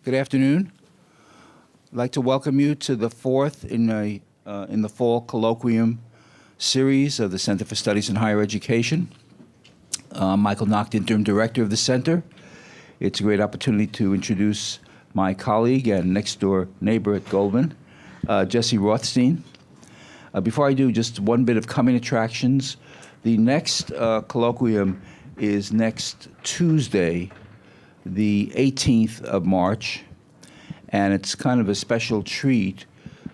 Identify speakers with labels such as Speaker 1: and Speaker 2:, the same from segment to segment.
Speaker 1: Good afternoon. I'd like to welcome you to the fourth in the fall colloquium series of the Center for Studies in Higher Education. I'm Michael Nacht, Interim Director of the Center. It's a great opportunity to introduce my colleague and next-door neighbor at Goldman, Jesse Rothstein. Before I do, just one bit of coming attractions. The next colloquium is next Tuesday, the 18th of March, and it's kind of a special treat.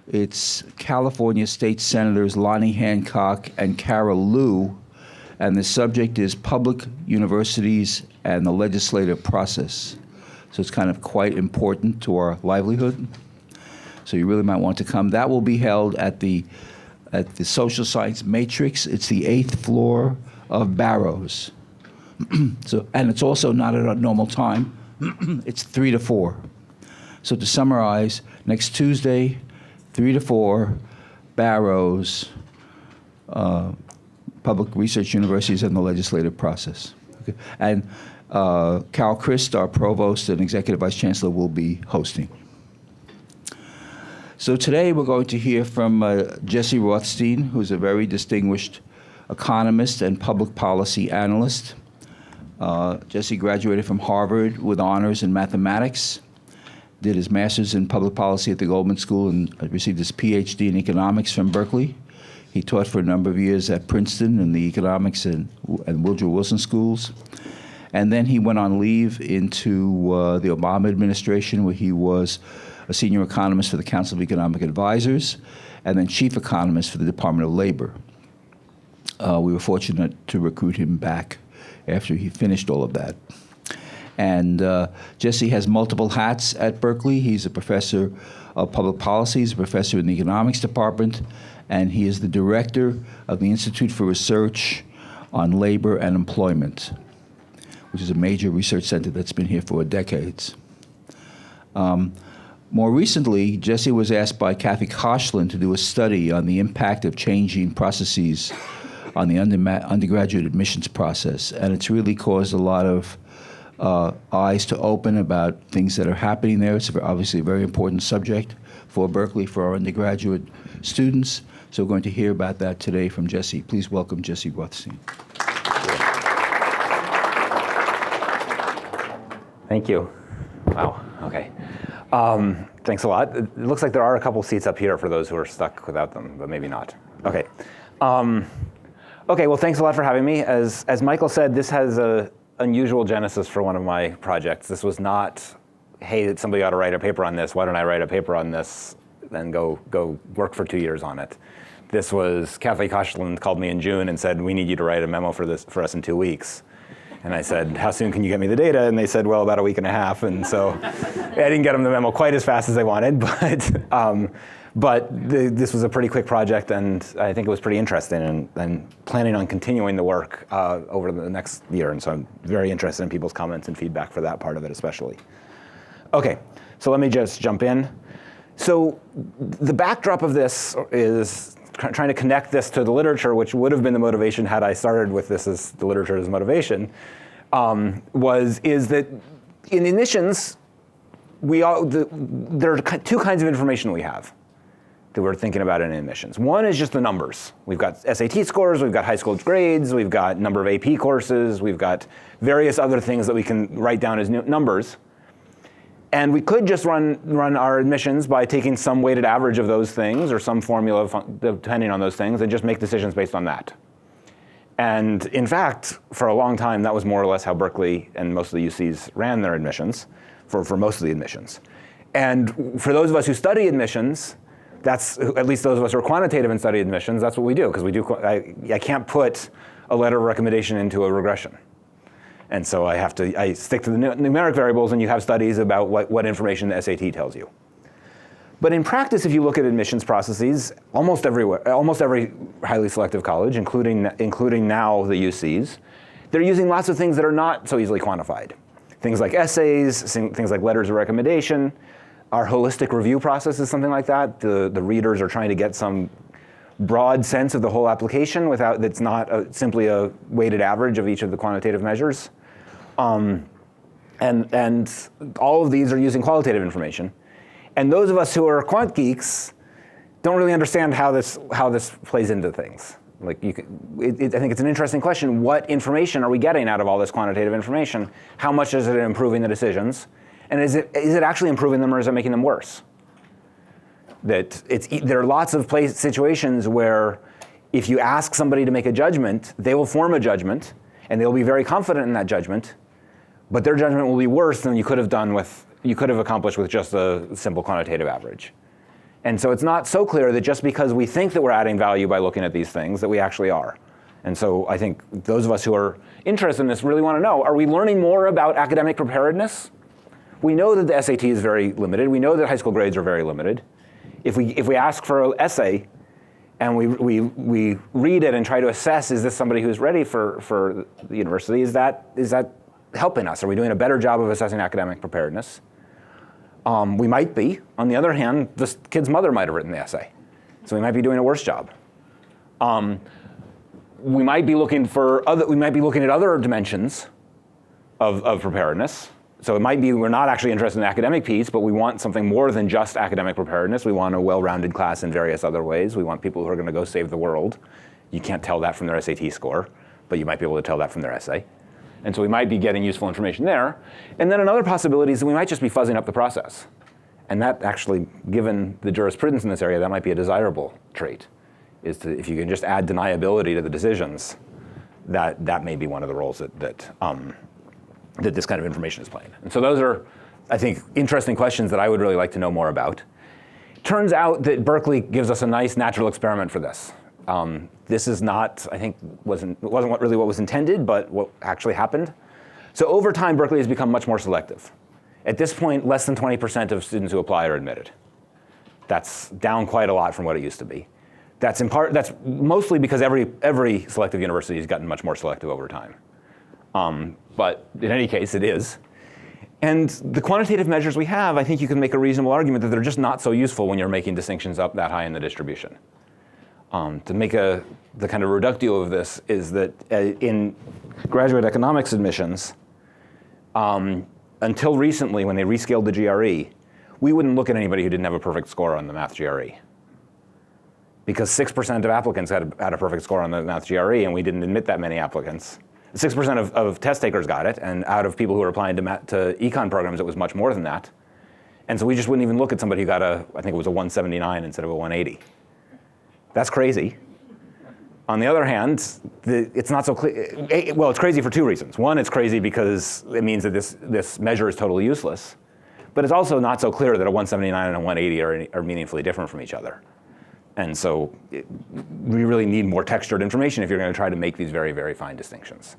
Speaker 1: It's California State Senators Lonnie Hancock and Carol Liu, and the subject is public universities and the legislative process. So it's kind of quite important to our livelihood. So you really might want to come. That will be held at the Social Science Matrix. It's the 8th floor of Barrows. And it's also not at a normal time. It's 3 to 4. So to summarize, next Tuesday, 3 to 4, Barrows, Public Research Universities and the Legislative Process. Okay. And Carol Christ, our Provost and Executive Vice Chancellor, will be hosting. So today we're going to hear from Jesse Rothstein, who's a very distinguished economist and public policy analyst. Jesse graduated from Harvard with honors in mathematics, did his master's in public policy at the Goldman School, and received his PhD in economics from Berkeley. He taught for a number of years at Princeton in the economics and Woodrow Wilson schools. And then he went on leave into the Obama administration, where he was a senior economist for the Council of Economic Advisors, and then chief economist for the Department of Labor. We were fortunate to recruit him back after he finished all of that. And Jesse has multiple hats at Berkeley. He's a professor of public policy, he's a professor in the economics department, and he is the director of the Institute for Research on Labor and Employment, which is a major research center that's been here for decades. More recently, Jesse was asked by Kathy Koshland to do a study on the impact of changing processes on the undergraduate admissions process, and it's really caused a lot of eyes to open about things that are happening there. It's obviously a very important subject for Berkeley, for our undergraduate students, so we're going to hear about that today from Jesse. Please welcome Jesse Rothstein.
Speaker 2: Thank you. Wow, okay. Thanks a lot. It looks like there are a couple seats up here for those who are stuck without them, but maybe not. Okay. Okay, well, thanks a lot for having me. As Michael said, this has an unusual genesis for one of my projects. This was not, hey, somebody ought to write a paper on this. Why don't I write a paper on this, then go work for 2 years on it. This was, Kathy Koshland called me in June and said, we need you to write a memo for us in 2 weeks. And I said, how soon can you get me the data? And they said, well, about a week and a half. And so I didn't get them the memo quite as fast as they wanted, but this was a pretty quick project, and I think it was pretty interesting, and planning on continuing the work over the next year. And so I'm very interested in people's comments and feedback for that part of it especially. Okay, so let me just jump in. So the backdrop of this is trying to connect this to the literature, which would have been the motivation had I started with this as the literature as motivation, is that in admissions, there are two kinds of information we have that we're thinking about in admissions. One is just the numbers. We've got SAT scores, we've got high school grades, we've got number of AP courses, we've got various other things that we can write down as numbers. And we could just run our admissions by taking some weighted average of those things or some formula depending on those things and just make decisions based on that. And in fact, for a long time, that was more or less how Berkeley and most of the UCs ran their admissions for most of the admissions. And for those of us who study admissions, that's, at least those of us who are quantitative and study admissions, that's what we do, because I can't put a letter of recommendation into a regression. And so I stick to the numeric variables, and you have studies about what information the SAT tells you. But in practice, if you look at admissions processes, almost every highly selective college, including now the UCs, they're using lots of things that are not so easily quantified. Things like essays, things like letters of recommendation. Our holistic review process is something like that. The readers are trying to get some broad sense of the whole application that's not simply a weighted average of each of the quantitative measures. And all of these are using qualitative information. And those of us who are quant geeks don't really understand how this plays into things. Like I think it's an interesting question. What information are we getting out of all this quantitative information? How much is it improving the decisions? And is it actually improving them, or is it making them worse? There are lots of situations where if you ask somebody to make a judgment, they will form a judgment, and they'll be very confident in that judgment, but their judgment will be worse than you could have accomplished with just a simple quantitative average. And so it's not so clear that just because we think that we're adding value by looking at these things, that we actually are. And so I think those of us who are interested in this really want to know, are we learning more about academic preparedness? We know that the SAT is very limited. We know that high school grades are very limited. If we ask for an essay and we read it and try to assess, is this somebody who's ready for the university, is that helping us? Are we doing a better job of assessing academic preparedness? We might be. On the other hand, this kid's mother might have written the essay, so we might be doing a worse job. We might be looking at other dimensions of preparedness. So it might be we're not actually interested in the academic piece, but we want something more than just academic preparedness. We want a well-rounded class in various other ways. We want people who are going to go save the world. You can't tell that from their SAT score, but you might be able to tell that from their essay. And so we might be getting useful information there. And then another possibility is that we might just be fuzzing up the process. And that actually, given the jurisprudence in this area, that might be a desirable trait, is to, if you can just add deniability to the decisions, that may be one of the roles that this kind of information is playing. And so those are, I think, interesting questions that I would really like to know more about. Turns out that Berkeley gives us a nice natural experiment for this. This is not, I think, wasn't really what was intended, but what actually happened. So over time, Berkeley has become much more selective. At this point, less than 20% of students who apply are admitted. That's down quite a lot from what it used to be. That's mostly because every selective university has gotten much more selective over time. But in any case, it is. And the quantitative measures we have, I think you can make a reasonable argument that they're just not so useful when you're making distinctions up that high in the distribution. To make the kind of reductio of this is that in graduate economics admissions, until recently when they rescaled the GRE, we wouldn't look at anybody who didn't have a perfect score on the math GRE. Because 6% of applicants had a perfect score on the math GRE, and we didn't admit that many applicants. 6% of test takers got it, and out of people who were applying to econ programs, it was much more than that. And so we just wouldn't even look at somebody who got I think it was a 179 instead of a 180. That's crazy. On the other hand, it's not so clear. Well, it's crazy for two reasons. One, it's crazy because it means that this measure is totally useless. But it's also not so clear that a 179 and a 180 are meaningfully different from each other. And so we really need more textured information if you're going to try to make these very, very fine distinctions.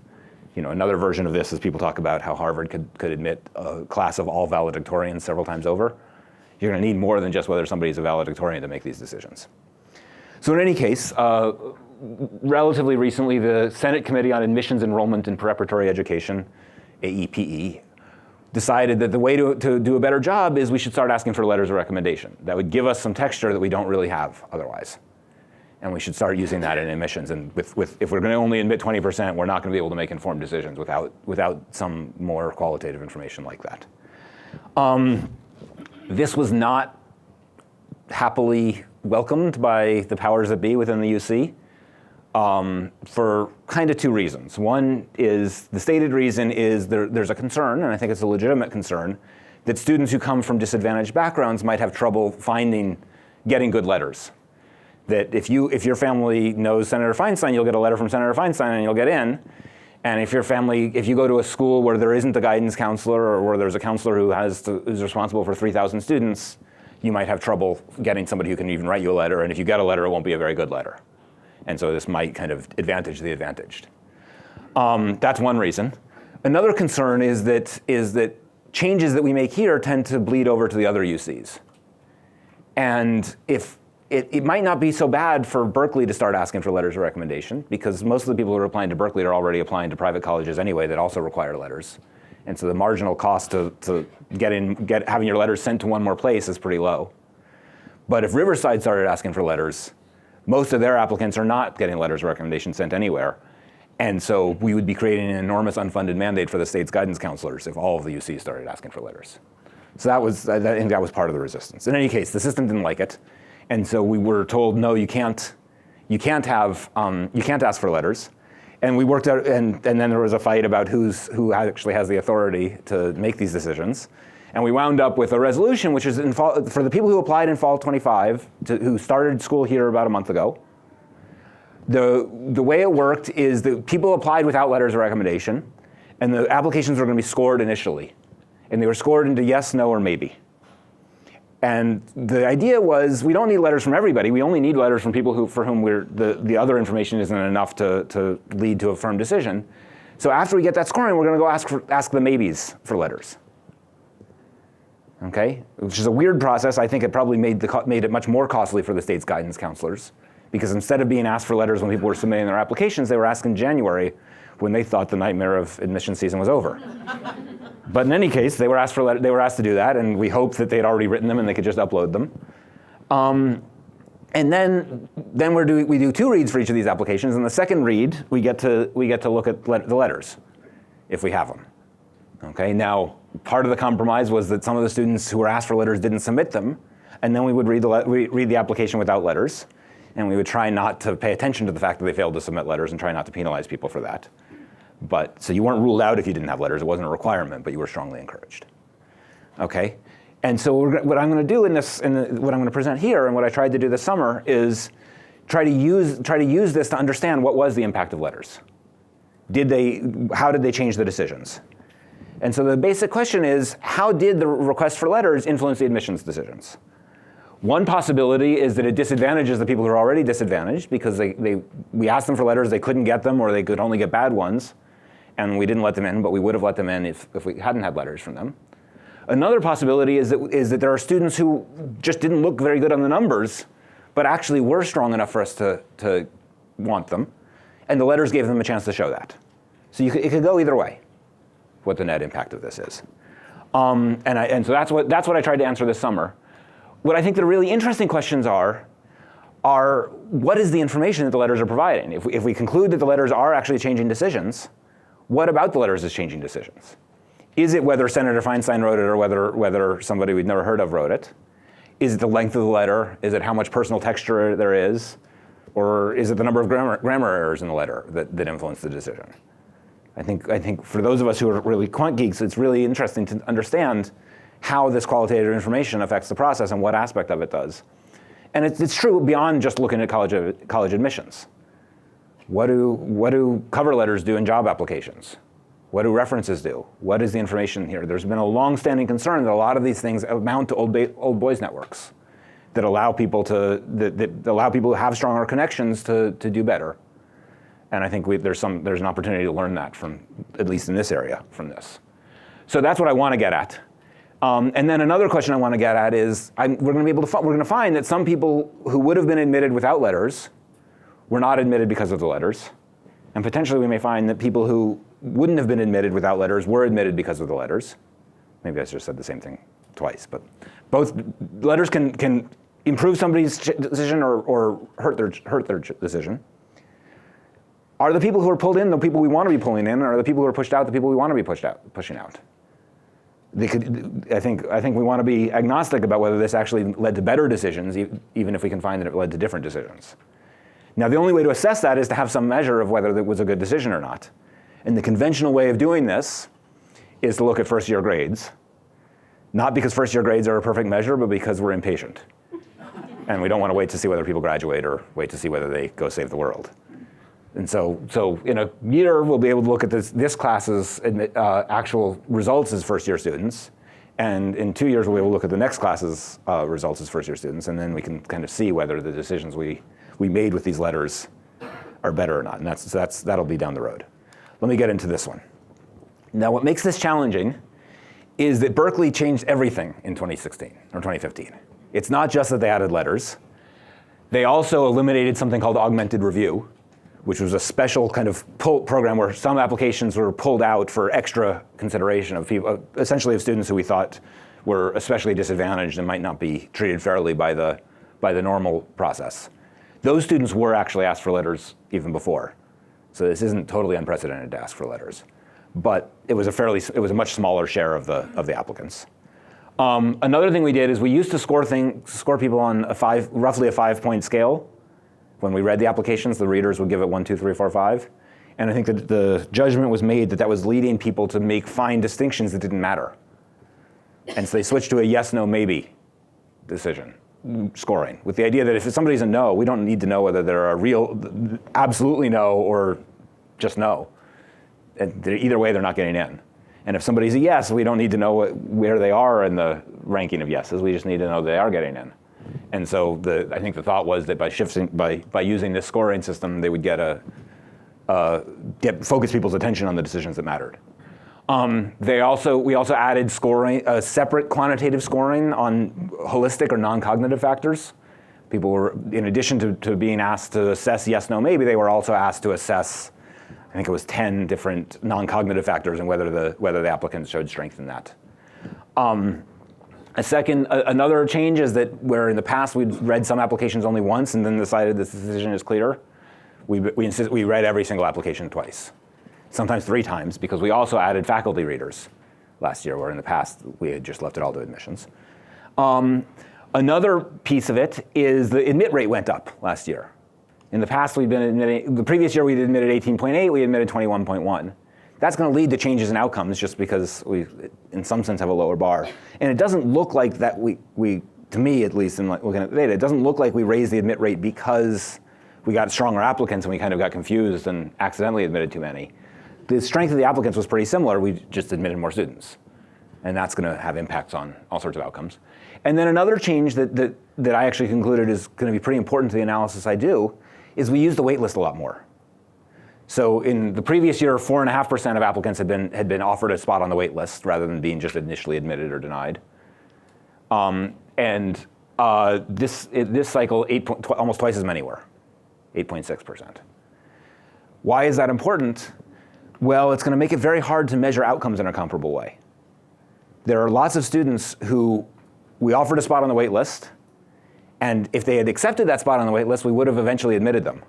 Speaker 2: Another version of this is people talk about how Harvard could admit a class of all valedictorians several times over. You're going to need more than just whether somebody's a valedictorian to make these decisions. So in any case, relatively recently, the Senate Committee on Admissions, Enrollment, and Preparatory Education, AEPE, decided that the way to do a better job is we should start asking for letters of recommendation. That would give us some texture that we don't really have otherwise. And we should start using that in admissions. And if we're going to only admit 20%, we're not going to be able to make informed decisions without some more qualitative information like that. This was not happily welcomed by the powers that be within the UC for kind of two reasons. One is, the stated reason is there's a concern, and I think it's a legitimate concern, that students who come from disadvantaged backgrounds might have trouble getting good letters. That if your family knows Senator Feinstein, you'll get a letter from Senator Feinstein and you'll get in. And if you go to a school where there isn't a guidance counselor, or where there's a counselor who's responsible for 3,000 students, you might have trouble getting somebody who can even write you a letter. And if you get a letter, it won't be a very good letter. And so this might kind of advantage the advantaged. That's one reason. Another concern is that changes that we make here tend to bleed over to the other UCs. And if it might not be so bad for Berkeley to start asking for letters of recommendation, because most of the people who are applying to Berkeley are already applying to private colleges anyway that also require letters. And so the marginal cost to having your letters sent to one more place is pretty low. But if Riverside started asking for letters, most of their applicants are not getting letters of recommendation sent anywhere. And so we would be creating an enormous unfunded mandate for the state's guidance counselors if all of the UCs started asking for letters. So I think that was part of the resistance. In any case, the system didn't like it. And so we were told, no, you can't ask for letters. And we worked out, and then there was a fight about who actually has the authority to make these decisions. And we wound up with a resolution, which is for the people who applied in fall 25, who started school here about a month ago. The way it worked is that people applied without letters of recommendation, and the applications were going to be scored initially. And they were scored into yes, no, or maybe. And the idea was, we don't need letters from everybody. We only need letters from people for whom the other information isn't enough to lead to a firm decision. So after we get that scoring, we're going to go ask the maybes for letters. Okay? Which is a weird process. I think it probably made it much more costly for the state's guidance counselors, because instead of being asked for letters when people were submitting their applications, they were asked in January when they thought the nightmare of admission season was over. But in any case, they were asked to do that, and we hoped that they had already written them and they could just upload them. And then we do 2 reads for each of these applications. And the second read, we get to look at the letters, if we have them. Okay. Now, part of the compromise was that some of the students who were asked for letters didn't submit them, and then we would read the application without letters, and we would try not to pay attention to the fact that they failed to submit letters and try not to penalize people for that. So you weren't ruled out if you didn't have letters. It wasn't a requirement, but you were strongly encouraged. Okay. And so what I'm going to do what I'm going to present here, and what I tried to do this summer, is try to use this to understand what was the impact of letters. How did they change the decisions? And so the basic question is, how did the request for letters influence the admissions decisions? One possibility is that it disadvantages the people who are already disadvantaged, because we asked them for letters, they couldn't get them, or they could only get bad ones, and we didn't let them in, but we would have let them in if we hadn't had letters from them. Another possibility is that there are students who just didn't look very good on the numbers, but actually were strong enough for us to want them, and the letters gave them a chance to show that. So it could go either way, what the net impact of this is. And so that's what I tried to answer this summer. What I think the really interesting questions are what is the information that the letters are providing? If we conclude that the letters are actually changing decisions, what about the letters is changing decisions? Is it whether Senator Feinstein wrote it or whether somebody we'd never heard of wrote it? Is it the length of the letter? Is it how much personal texture there is? Or is it the number of grammar errors in the letter that influence the decision? I think for those of us who are really quant geeks, it's really interesting to understand how this qualitative information affects the process and what aspect of it does. And it's true beyond just looking at college admissions. What do cover letters do in job applications? What do references do? What is the information here? There's been a long-standing concern that a lot of these things amount to old boys networks that allow people who have stronger connections to do better. And I think there's an opportunity to learn that from, at least in this area, from this. So that's what I want to get at. And then another question I want to get at is we're going to find that some people who would have been admitted without letters were not admitted because of the letters. And potentially we may find that people who wouldn't have been admitted without letters were admitted because of the letters. Maybe I just said the same thing twice, but both letters can improve somebody's decision or hurt their decision. Are the people who are pulled in the people we want to be pulling in, or are the people who are pushed out the people we want to be pushing out? I think we want to be agnostic about whether this actually led to better decisions, even if we can find that it led to different decisions. Now, the only way to assess that is to have some measure of whether it was a good decision or not. And the conventional way of doing this is to look at first-year grades, not because first-year grades are a perfect measure, but because we're impatient. And we don't want to wait to see whether people graduate or wait to see whether they go save the world. And so in a year, we'll be able to look at this class's actual results as first-year students. And in 2 years, we'll be able to look at the next class's results as first-year students. And then we can kind of see whether the decisions we made with these letters are better or not. And that'll be down the road. Let me get into this one. Now, what makes this challenging is that Berkeley changed everything in 2016 or 2015. It's not just that they added letters. They also eliminated something called augmented review, which was a special kind of program where some applications were pulled out for extra consideration of people, essentially of students who we thought were especially disadvantaged and might not be treated fairly by the normal process. Those students were actually asked for letters even before. So this isn't totally unprecedented to ask for letters. But it was a much smaller share of the applicants. Another thing we did is we used to score people on roughly a 5-point scale. When we read the applications, the readers would give it 1, 2, 3, 4, 5. And I think that the judgment was made that was leading people to make fine distinctions that didn't matter. And so they switched to a yes, no, maybe decision scoring, with the idea that if somebody's a no, we don't need to know whether they're a real, absolutely no, or just no. And either way, they're not getting in. And if somebody's a yes, we don't need to know where they are in the ranking of yeses. We just need to know they are getting in. And so I think the thought was that by using this scoring system, they would focus people's attention on the decisions that mattered. We also added scoring, separate quantitative scoring on holistic or non-cognitive factors. People were, in addition to being asked to assess yes, no, maybe, they were also asked to assess, I think it was 10 different non-cognitive factors and whether the applicants showed strength in that. Another change is that where in the past we'd read some applications only once and then decided this decision is clear, we read every single application twice. Sometimes 3 times, because we also added faculty readers last year, where in the past we had just left it all to admissions. Another piece of it is the admit rate went up last year. In the past, the previous year we admitted 18.8, we admitted 21.1. That's going to lead to changes in outcomes just because we, in some sense, have a lower bar. And it doesn't look like that to me at least, in looking at the data, it doesn't look like we raised the admit rate because we got stronger applicants and we kind of got confused and accidentally admitted too many. The strength of the applicants was pretty similar, we just admitted more students. And that's going to have impacts on all sorts of outcomes. And then another change that I actually concluded is going to be pretty important to the analysis I do is we use the wait list a lot more. So in the previous year, 4.5% of applicants had been offered a spot on the wait list rather than being just initially admitted or denied. This cycle, almost twice as many were, 8.6%. Why is that important? Well, it's going to make it very hard to measure outcomes in a comparable way. There are lots of students who we offered a spot on the wait list, and if they had accepted that spot on the wait list, we would have eventually admitted them.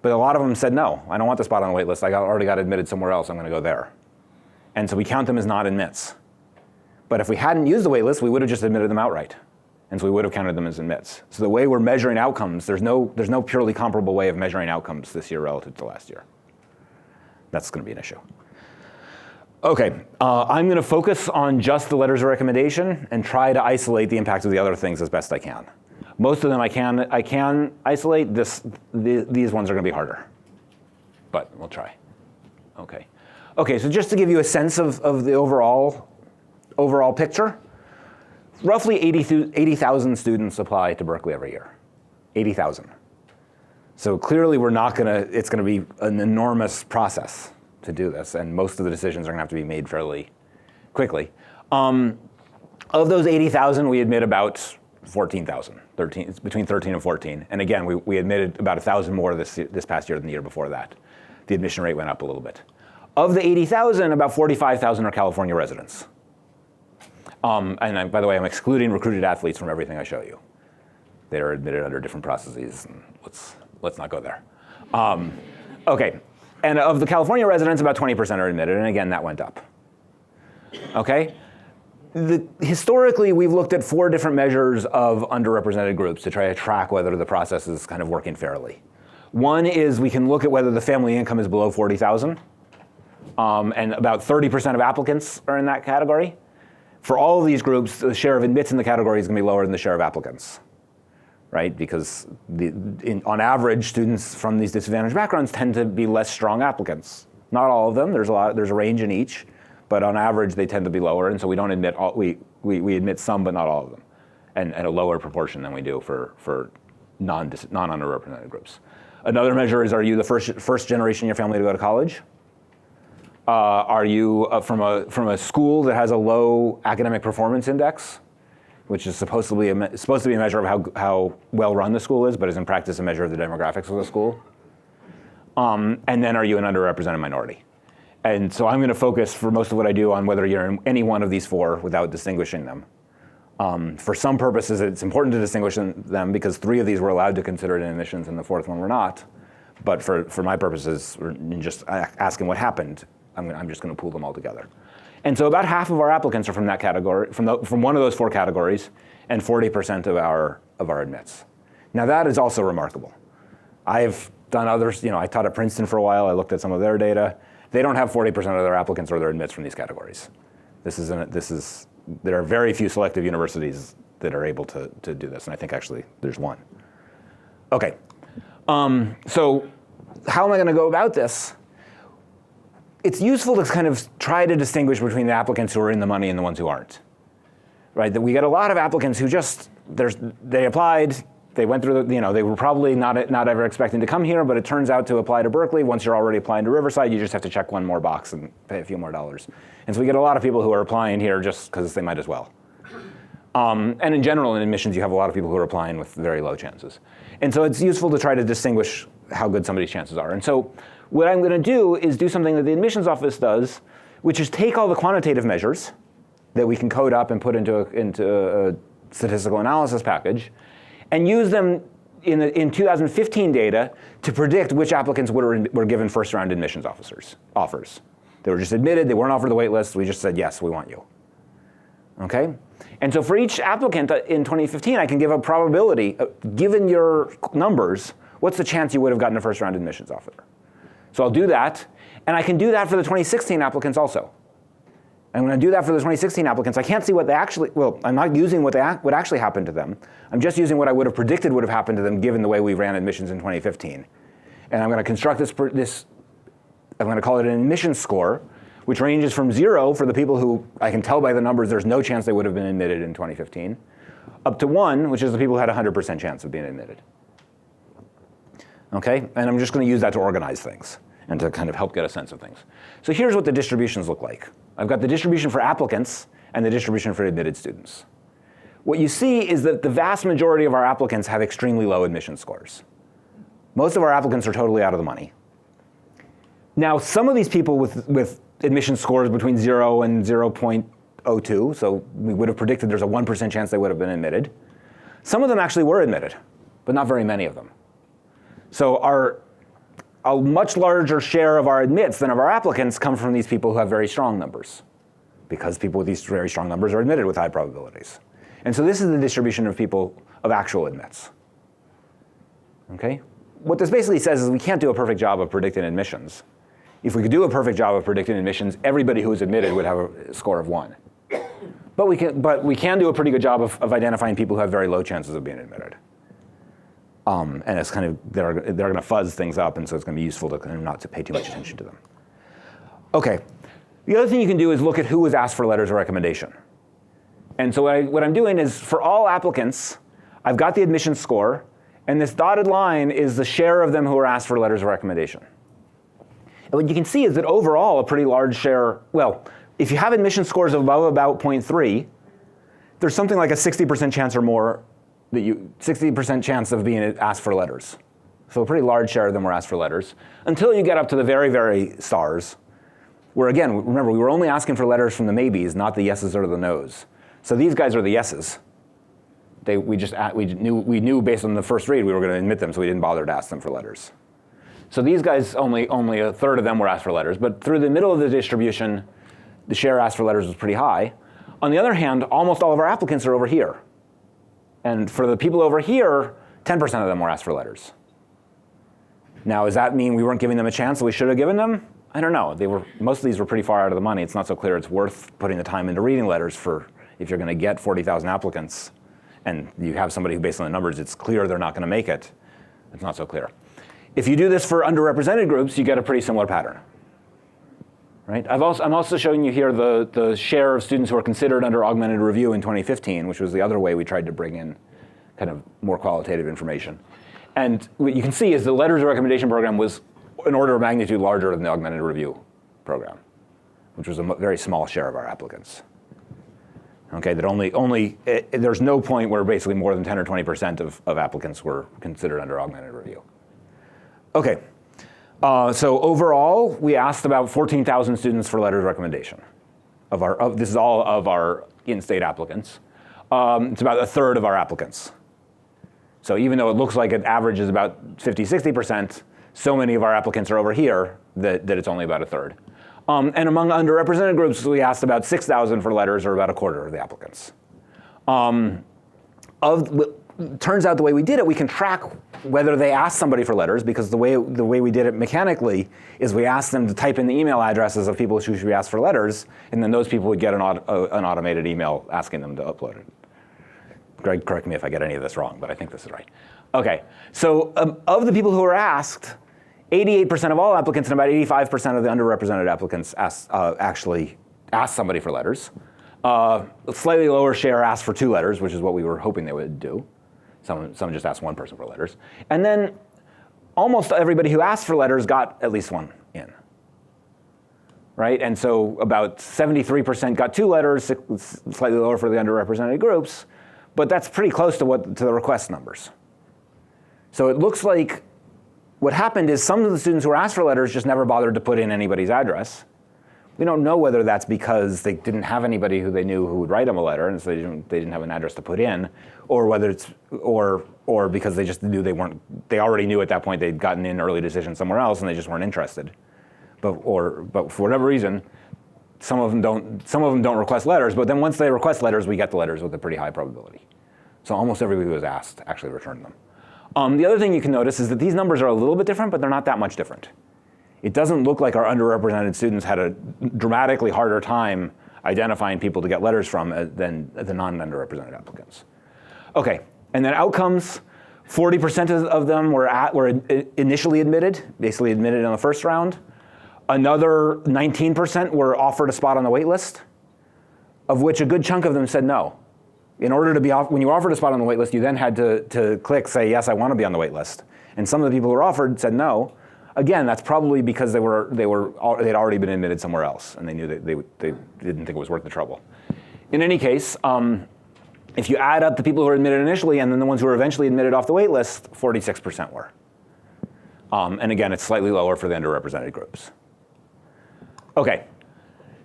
Speaker 2: But a lot of them said, no, I don't want the spot on the wait list. I already got admitted somewhere else. I'm going to go there. And so we count them as not admits. But if we hadn't used the wait list, we would have just admitted them outright. And so we would have counted them as admits. So the way we're measuring outcomes, there's no purely comparable way of measuring outcomes this year relative to last year. That's going to be an issue. Okay, I'm going to focus on just the letters of recommendation and try to isolate the impact of the other things as best I can. Most of them I can isolate. These ones are going to be harder, but we'll try. Okay. So just to give you a sense of the overall picture, roughly 80,000 students apply to Berkeley every year. 80,000. So clearly it's going to be an enormous process to do this, and most of the decisions are going to have to be made fairly quickly. Of those 80,000, we admit about 14,000, between 13 and 14. And again, we admitted about 1,000 more this past year than the year before that. The admission rate went up a little bit. Of the 80,000, about 45,000 are California residents. And by the way, I'm excluding recruited athletes from everything I show you. They are admitted under different processes, and let's not go there. Okay, and of the California residents, about 20% are admitted, and again, that went up. Okay? Historically, we've looked at 4 different measures of underrepresented groups to try to track whether the process is kind of working fairly. One is we can look at whether the family income is below 40,000, and about 30% of applicants are in that category. For all of these groups, the share of admits in the category is going to be lower than the share of applicants, right? Because on average, students from these disadvantaged backgrounds tend to be less strong applicants. Not all of them. There's a range in each. But on average, they tend to be lower, and so we don't admit all. We admit some, but not all of them, and a lower proportion than we do for non-underrepresented groups. Another measure is: are you the first generation in your family to go to college? Are you from a school that has a low academic performance index, which is supposed to be a measure of how well run the school is, but is in practice a measure of the demographics of the school? And then, are you an underrepresented minority? And so I'm going to focus for most of what I do on whether you're in any one of these 4 without distinguishing them. For some purposes, it's important to distinguish them because 3 of these were allowed to consider it in admissions and the 4th one were not. But for my purposes, in just asking what happened, I'm just going to pool them all together. And so about half of our applicants are from that category, from one of those 4 categories, and 40% of our admits. Now that is also remarkable. I've done others, I taught at Princeton for a while, I looked at some of their data. They don't have 40% of their applicants or their admits from these categories. There are very few selective universities that are able to do this, and I think actually there's one. Okay, so how am I gonna go about this? It's useful to kind of try to distinguish between the applicants who are in the money and the ones who aren't. Right, that we get a lot of applicants who they applied, they went through they were probably not ever expecting to come here, but it turns out to apply to Berkeley. Once you're already applying to Riverside, you just have to check one more box and pay a few more dollars. And so we get a lot of people who are applying here just because they might as well. And in general, in admissions, you have a lot of people who are applying with very low chances. And so it's useful to try to distinguish how good somebody's chances are. And so what I'm going to do is do something that the admissions office does, which is take all the quantitative measures that we can code up and put into a statistical analysis package, and use them in 2015 data to predict which applicants were given first-round admissions offers. They were just admitted, they weren't offered the wait list, we just said, yes, we want you. Okay? And so for each applicant in 2015, I can give a probability, given your numbers, what's the chance you would have gotten a first-round admissions offer? So I'll do that, and I can do that for the 2016 applicants also. And when I do that for the 2016 applicants, I can't see what they I'm not using what actually happened to them. I'm just using what I would have predicted would have happened to them given the way we ran admissions in 2015. And I'm going to construct this I'm going to call it an admission score, which ranges from 0 for the people who I can tell by the numbers there's no chance they would have been admitted in 2015, up to 1, which is the people who had a 100% chance of being admitted. Okay? And I'm just going to use that to organize things and to kind of help get a sense of things. So here's what the distributions look like. I've got the distribution for applicants and the distribution for admitted students. What you see is that the vast majority of our applicants have extremely low admission scores. Most of our applicants are totally out of the money. Now, some of these people with admission scores between 0 and 0.02, so we would have predicted there's a 1% chance they would have been admitted. Some of them actually were admitted, but not very many of them. So a much larger share of our admits than of our applicants come from these people who have very strong numbers, because people with these very strong numbers are admitted with high probabilities. And so this is the distribution of people of actual admits. Okay? What this basically says is we can't do a perfect job of predicting admissions. If we could do a perfect job of predicting admissions, everybody who is admitted would have a score of 1. But we can do a pretty good job of identifying people who have very low chances of being admitted. And it's kind of, they're going to fuzz things up, and so it's going to be useful to kind of not to pay too much attention to them. Okay, the other thing you can do is look at who was asked for letters of recommendation. And so what I'm doing is, for all applicants, I've got the admission score, and this dotted line is the share of them who are asked for letters of recommendation. And what you can see is that overall, a pretty large share, well, if you have admission scores above about 0.3, there's something like a 60% chance or more 60% chance of being asked for letters. So a pretty large share of them were asked for letters, until you get up to the very, very stars, where again, remember, we were only asking for letters from the maybes, not the yeses or the nos. So these guys are the yeses. We knew based on the first read we were going to admit them, so we didn't bother to ask them for letters. So these guys, only a third of them were asked for letters, but through the middle of the distribution, the share asked for letters was pretty high. On the other hand, almost all of our applicants are over here. And for the people over here, 10% of them were asked for letters. Now, does that mean we weren't giving them a chance that we should have given them? I don't know. Most of these were pretty far out of the money. It's not so clear it's worth putting the time into reading letters if you're going to get 40,000 applicants and you have somebody who, based on the numbers, it's clear they're not going to make it. It's not so clear. If you do this for underrepresented groups, you get a pretty similar pattern. Right? I'm also showing you here the share of students who are considered under augmented review in 2015, which was the other way we tried to bring in kind of more qualitative information. And what you can see is the letters of recommendation program was an order of magnitude larger than the augmented review program, which was a very small share of our applicants. Okay, that there's no point where basically more than 10 or 20% of applicants were considered under augmented review. Okay. So overall, we asked about 14,000 students for letters of recommendation. This is all of our in-state applicants. It's about a third of our applicants. So even though it looks like it averages about 50, 60%, so many of our applicants are over here that it's only about a third. And among underrepresented groups, we asked about 6,000 for letters, or about a quarter of the applicants. Turns out the way we did it, we can track whether they asked somebody for letters, because the way we did it mechanically is we asked them to type in the email addresses of people who should be asked for letters, and then those people would get an automated email asking them to upload it. Greg, correct me if I get any of this wrong, but I think this is right. Okay, so of the people who were asked, 88% of all applicants and about 85% of the underrepresented applicants actually asked somebody for letters. A slightly lower share asked for 2 letters, which is what we were hoping they would do. Some just asked one person for letters. And then almost everybody who asked for letters got at least one in. Right? And so about 73% got 2 letters, slightly lower for the underrepresented groups, but that's pretty close to the request numbers. So it looks like what happened is some of the students who were asked for letters just never bothered to put in anybody's address. We don't know whether that's because they didn't have anybody who they knew who would write them a letter, and so they didn't have an address to put in, or whether it's or because they just knew they already knew at that point they'd gotten in early decision somewhere else and they just weren't interested. But for whatever reason, some of them don't request letters, but then once they request letters, we get the letters with a pretty high probability. So almost everybody who was asked actually returned them. The other thing you can notice is that these numbers are a little bit different, but they're not that much different. It doesn't look like our underrepresented students had a dramatically harder time identifying people to get letters from than the non-underrepresented applicants. Okay, and then outcomes, 40% of them were initially admitted, basically admitted in the first round. Another 19% were offered a spot on the wait list, of which a good chunk of them said no. In order to be when you were offered a spot on the wait list, you then had to click, say, yes, I want to be on the wait list. And some of the people who were offered said no. Again, that's probably because they'd already been admitted somewhere else, and they knew that they didn't think it was worth the trouble. In any case, if you add up the people who were admitted initially and then the ones who were eventually admitted off the wait list, 46% were. And again, it's slightly lower for the underrepresented groups. Okay,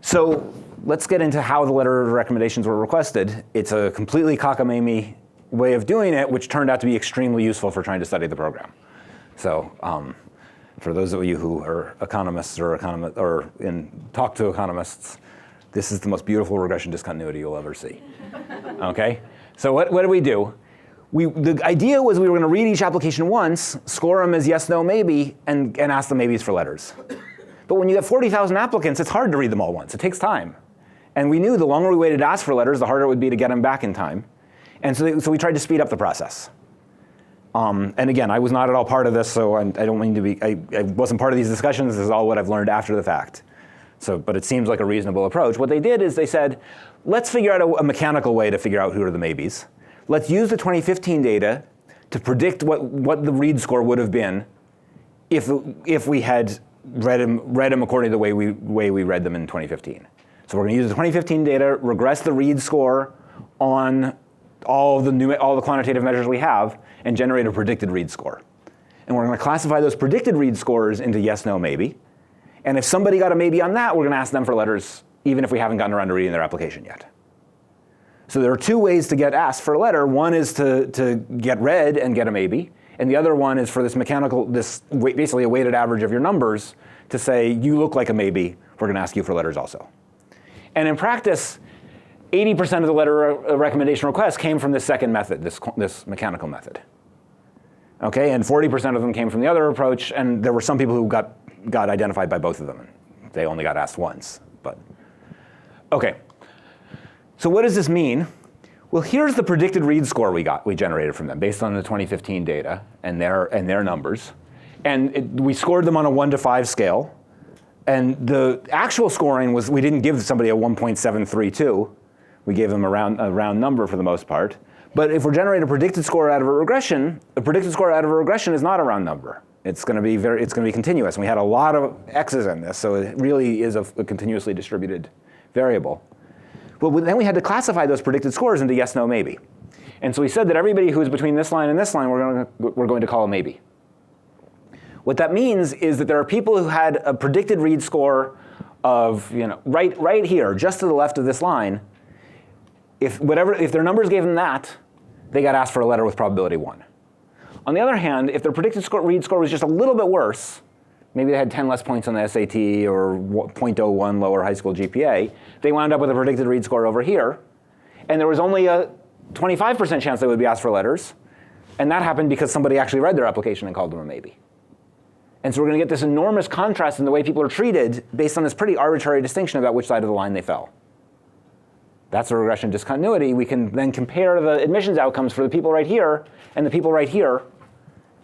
Speaker 2: so let's get into how the letter of recommendations were requested. It's a completely cockamamie way of doing it, which turned out to be extremely useful for trying to study the program. So for those of you who are economists or talk to economists, this is the most beautiful regression discontinuity you'll ever see. Okay, so what did we do? The idea was we were going to read each application once, score them as yes, no, maybe, and ask them maybes for letters. But when you have 40,000 applicants, it's hard to read them all once. It takes time. And we knew the longer we waited to ask for letters, the harder it would be to get them back in time. And so we tried to speed up the process. And again, I was not at all part of this, so I don't mean to be, I wasn't part of these discussions. This is all what I've learned after the fact. But it seems like a reasonable approach. What they did is they said, let's figure out a mechanical way to figure out who are the maybes. Let's use the 2015 data to predict what the read score would have been if we had read them according to the way we read them in 2015. So we're going to use the 2015 data, regress the read score on all the quantitative measures we have, and generate a predicted read score. And we're going to classify those predicted read scores into yes, no, maybe. And if somebody got a maybe on that, we're going to ask them for letters, even if we haven't gotten around to reading their application yet. So there are 2 ways to get asked for a letter. One is to get read and get a maybe. And the other one is for basically a weighted average of your numbers to say, you look like a maybe, we're going to ask you for letters also. And in practice, 80% of the letter recommendation requests came from this second method, this mechanical method. Okay, and 40% of them came from the other approach, and there were some people who got identified by both of them. They only got asked once, but. Okay, so what does this mean? Well, here's the predicted read score we generated from them based on the 2015 data and their numbers. And we scored them on a 1 to 5 scale. And the actual scoring was, we didn't give somebody a 1.732. We gave them a round number for the most part. But if we're generating a predicted score out of a regression is not a round number. It's going to be continuous. And we had a lot of x's in this, so it really is a continuously distributed variable. But then we had to classify those predicted scores into yes, no, maybe. And so we said that everybody who's between this line and this line, we're going to call a maybe. What that means is that there are people who had a predicted read score of, right here, just to the left of this line. If their numbers gave them that, they got asked for a letter with probability 1. On the other hand, if their predicted read score was just a little bit worse, maybe they had 10 less points on the SAT or 0.01 lower high school GPA, they wound up with a predicted read score over here, and there was only a 25% chance they would be asked for letters, and that happened because somebody actually read their application and called them a maybe. And so we're going to get this enormous contrast in the way people are treated based on this pretty arbitrary distinction about which side of the line they fell. That's a regression discontinuity. We can then compare the admissions outcomes for the people right here and the people right here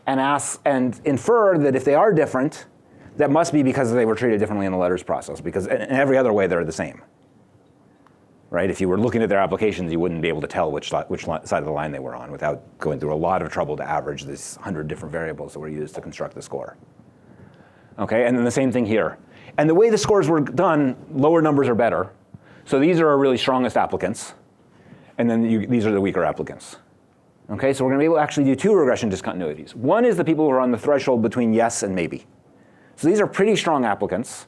Speaker 2: and infer that if they are different, that must be because they were treated differently in the letters process, because in every other way they're the same. Right? If you were looking at their applications, you wouldn't be able to tell which side of the line they were on without going through a lot of trouble to average these 100 different variables that were used to construct the score. Okay, and then the same thing here. And the way the scores were done, lower numbers are better. So these are our really strongest applicants, and then these are the weaker applicants. Okay, so we're going to be able to actually do two regression discontinuities. One is the people who are on the threshold between yes and maybe. So these are pretty strong applicants.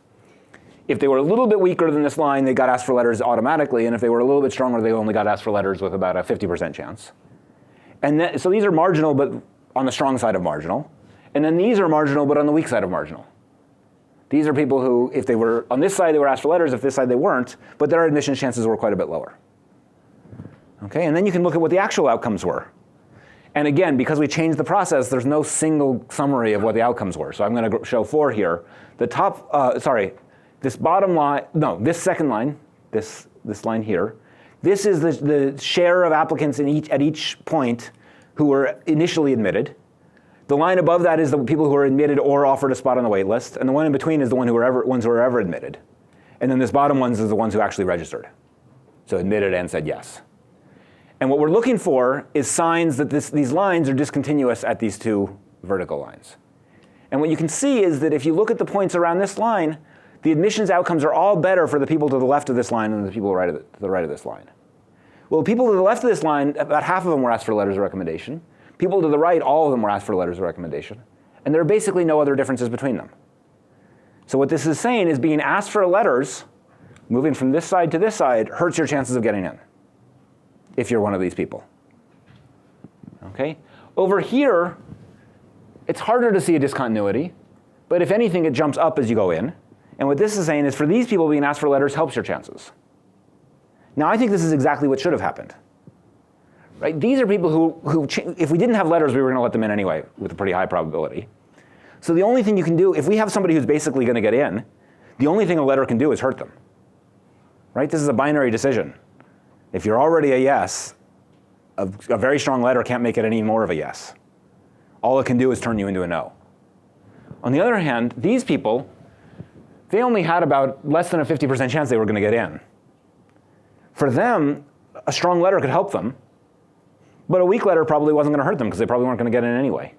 Speaker 2: If they were a little bit weaker than this line, they got asked for letters automatically, and if they were a little bit stronger, they only got asked for letters with about a 50% chance. And then, so these are marginal, but on the strong side of marginal. And then these are marginal, but on the weak side of marginal. These are people who, if they were on this side, they were asked for letters, if this side they weren't, but their admission chances were quite a bit lower. Okay, and then you can look at what the actual outcomes were. And again, because we changed the process, there's no single summary of what the outcomes were. So I'm going to show 4 here. The top, this bottom line, no, this second line, this line here, this is the share of applicants at each point who were initially admitted. The line above that is the people who were admitted or offered a spot on the wait list, and the one in between is the ones who were ever admitted. And then this bottom ones is the ones who actually registered. So admitted and said yes. And what we're looking for is signs that these lines are discontinuous at these two vertical lines. And what you can see is that if you look at the points around this line, the admissions outcomes are all better for the people to the left of this line than the people to the right of this line. Well, people to the left of this line, about half of them were asked for letters of recommendation. People to the right, all of them were asked for letters of recommendation. And there are basically no other differences between them. So what this is saying is being asked for letters, moving from this side to this side, hurts your chances of getting in, if you're one of these people. Okay? Over here, it's harder to see a discontinuity, but if anything, it jumps up as you go in. And what this is saying is for these people, being asked for letters helps your chances. Now, I think this is exactly what should have happened. Right? These are people who if we didn't have letters, we were going to let them in anyway with a pretty high probability. So the only thing you can do, if we have somebody who's basically going to get in, the only thing a letter can do is hurt them. Right? This is a binary decision. If you're already a yes, a very strong letter can't make it any more of a yes. All it can do is turn you into a no. On the other hand, these people, they only had about less than a 50% chance they were going to get in. For them, a strong letter could help them, but a weak letter probably wasn't going to hurt them because they probably weren't going to get in anyway.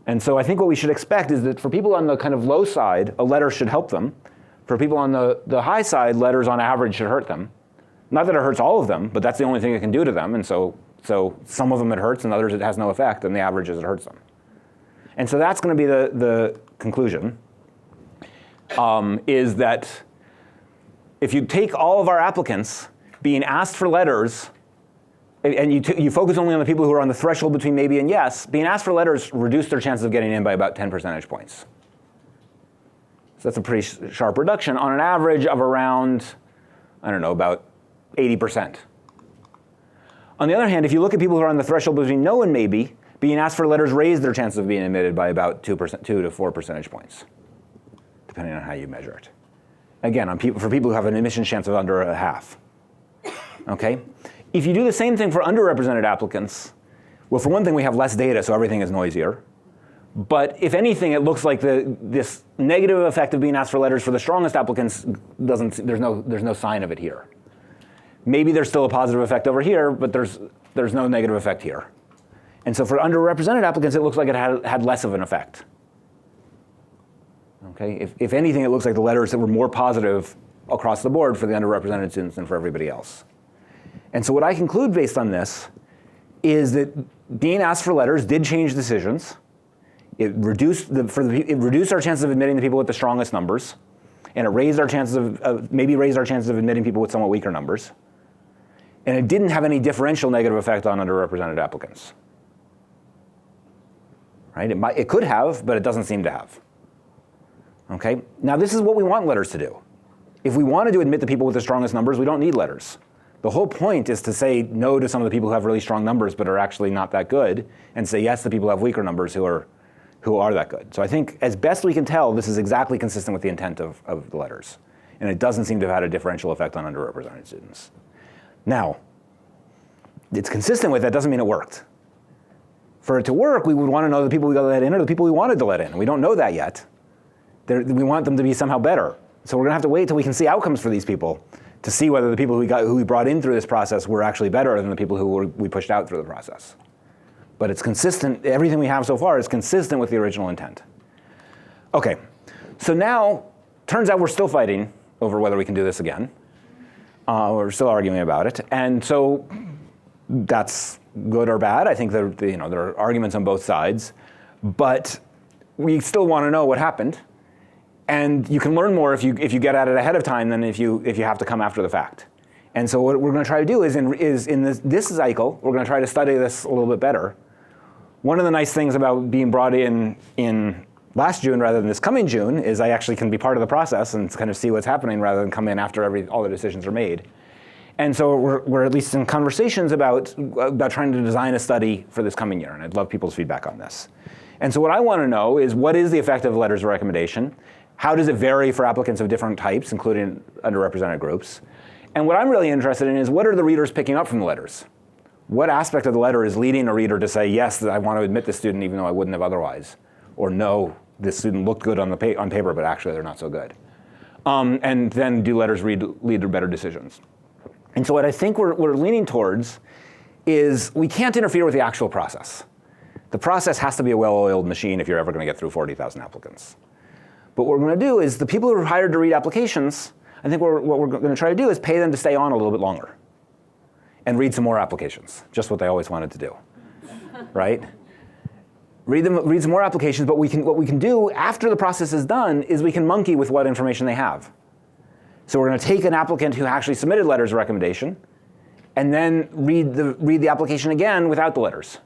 Speaker 2: And so I think what we should expect is that for people on the kind of low side, a letter should help them. For people on the high side, letters on average should hurt them. Not that it hurts all of them, but that's the only thing it can do to them. And so some of them it hurts and others it has no effect, and the average is it hurts them. And so that's going to be the conclusion, is that if you take all of our applicants being asked for letters, and you focus only on the people who are on the threshold between maybe and yes, being asked for letters reduced their chances of getting in by about 10 percentage points. So that's a pretty sharp reduction on an average of around, I don't know, about 80%. On the other hand, if you look at people who are on the threshold between no and maybe, being asked for letters raised their chances of being admitted by about 2 to 4 percentage points, depending on how you measure it. Again, for people who have an admission chance of under a half. Okay? If you do the same thing for underrepresented applicants, well, for one thing, we have less data, so everything is noisier. But if anything, it looks like this negative effect of being asked for letters for the strongest applicants there's no sign of it here. Maybe there's still a positive effect over here, but there's no negative effect here. And so for underrepresented applicants, it looks like it had less of an effect. Okay? If anything, it looks like the letters that were more positive across the board for the underrepresented students than for everybody else. And so what I conclude based on this is that being asked for letters did change decisions. It reduced our chances of admitting the people with the strongest numbers, and it raised our chances maybe raised our chances of admitting people with somewhat weaker numbers. And it didn't have any differential negative effect on underrepresented applicants. right? It could have, but it doesn't seem to have. Okay? Now this is what we want letters to do. If we wanted to admit the people with the strongest numbers, we don't need letters. The whole point is to say no to some of the people who have really strong numbers but are actually not that good, and say yes to people who have weaker numbers who are that good. So I think as best we can tell, this is exactly consistent with the intent of the letters. And it doesn't seem to have had a differential effect on underrepresented students. Now, it's consistent with that doesn't mean it worked. For it to work, we would want to know the people we got to let in or the people we wanted to let in. We don't know that yet. We want them to be somehow better. So we're going to have to wait till we can see outcomes for these people to see whether the people who we brought in through this process were actually better than the people who we pushed out through the process. But it's consistent. Everything we have so far is consistent with the original intent. Okay, so now, turns out we're still fighting over whether we can do this again. We're still arguing about it. And so that's good or bad. I think there are arguments on both sides. But we still want to know what happened. And you can learn more if you get at it ahead of time than if you have to come after the fact. And so what we're going to try to do is in this cycle, we're going to try to study this a little bit better. One of the nice things about being brought in last June rather than this coming June is I actually can be part of the process and kind of see what's happening rather than come in after all the decisions are made. And so we're at least in conversations about trying to design a study for this coming year, and I'd love people's feedback on this. And so what I want to know is what is the effect of letters of recommendation? How does it vary for applicants of different types, including underrepresented groups? And what I'm really interested in is what are the readers picking up from the letters? What aspect of the letter is leading a reader to say, yes, I want to admit this student even though I wouldn't have otherwise? Or no, this student looked good on paper, but actually they're not so good. And then do letters lead to better decisions? And so what I think we're leaning towards is we can't interfere with the actual process. The process has to be a well-oiled machine if you're ever going to get through 40,000 applicants. But what we're going to do is the people who are hired to read applications, I think what we're going to try to do is pay them to stay on a little bit longer and read some more applications, just what they always wanted to do, right? Read some more applications, but what we can do after the process is done is we can monkey with what information they have. So we're going to take an applicant who actually submitted letters of recommendation and then read the application again without the letters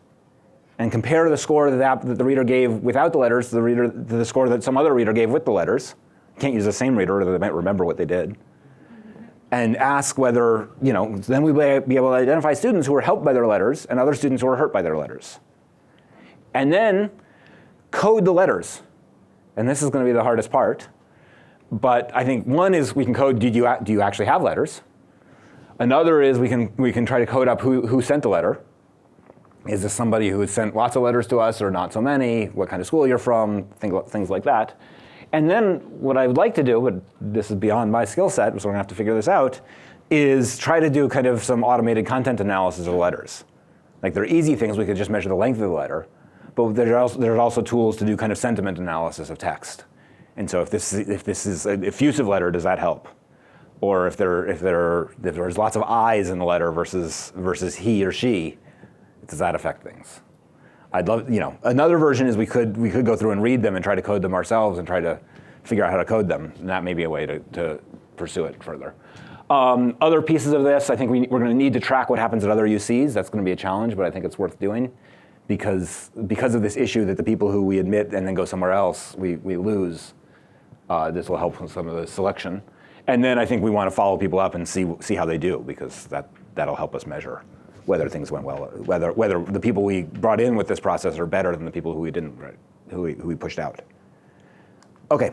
Speaker 2: and compare the score that the reader gave without the letters to the score that some other reader gave with the letters. You can't use the same reader, or they might remember what they did. And ask whether, then we may be able to identify students who were helped by their letters and other students who were hurt by their letters. And then code the letters. And this is going to be the hardest part. But I think one is we can code, do you actually have letters? Another is we can try to code up who sent the letter. Is this somebody who has sent lots of letters to us or not so many? What kind of school you're from? Things like that. And then what I would like to do, but this is beyond my skill set, so we're going to have to figure this out, is try to do kind of some automated content analysis of letters. Like there are easy things, we could just measure the length of the letter, but there's also tools to do kind of sentiment analysis of text. And so if this is an effusive letter, does that help? Or if there's lots of I's in the letter versus he or she, does that affect things? I'd love, another version is we could go through and read them and try to code them ourselves and try to figure out how to code them. And that may be a way to pursue it further. Other pieces of this, I think we're going to need to track what happens at other UCs. That's going to be a challenge, but I think it's worth doing because of this issue that the people who we admit and then go somewhere else, we lose. This will help with some of the selection. And then I think we want to follow people up and see how they do because that'll help us measure whether things went well, whether the people we brought in with this process are better than the people who we pushed out. Okay,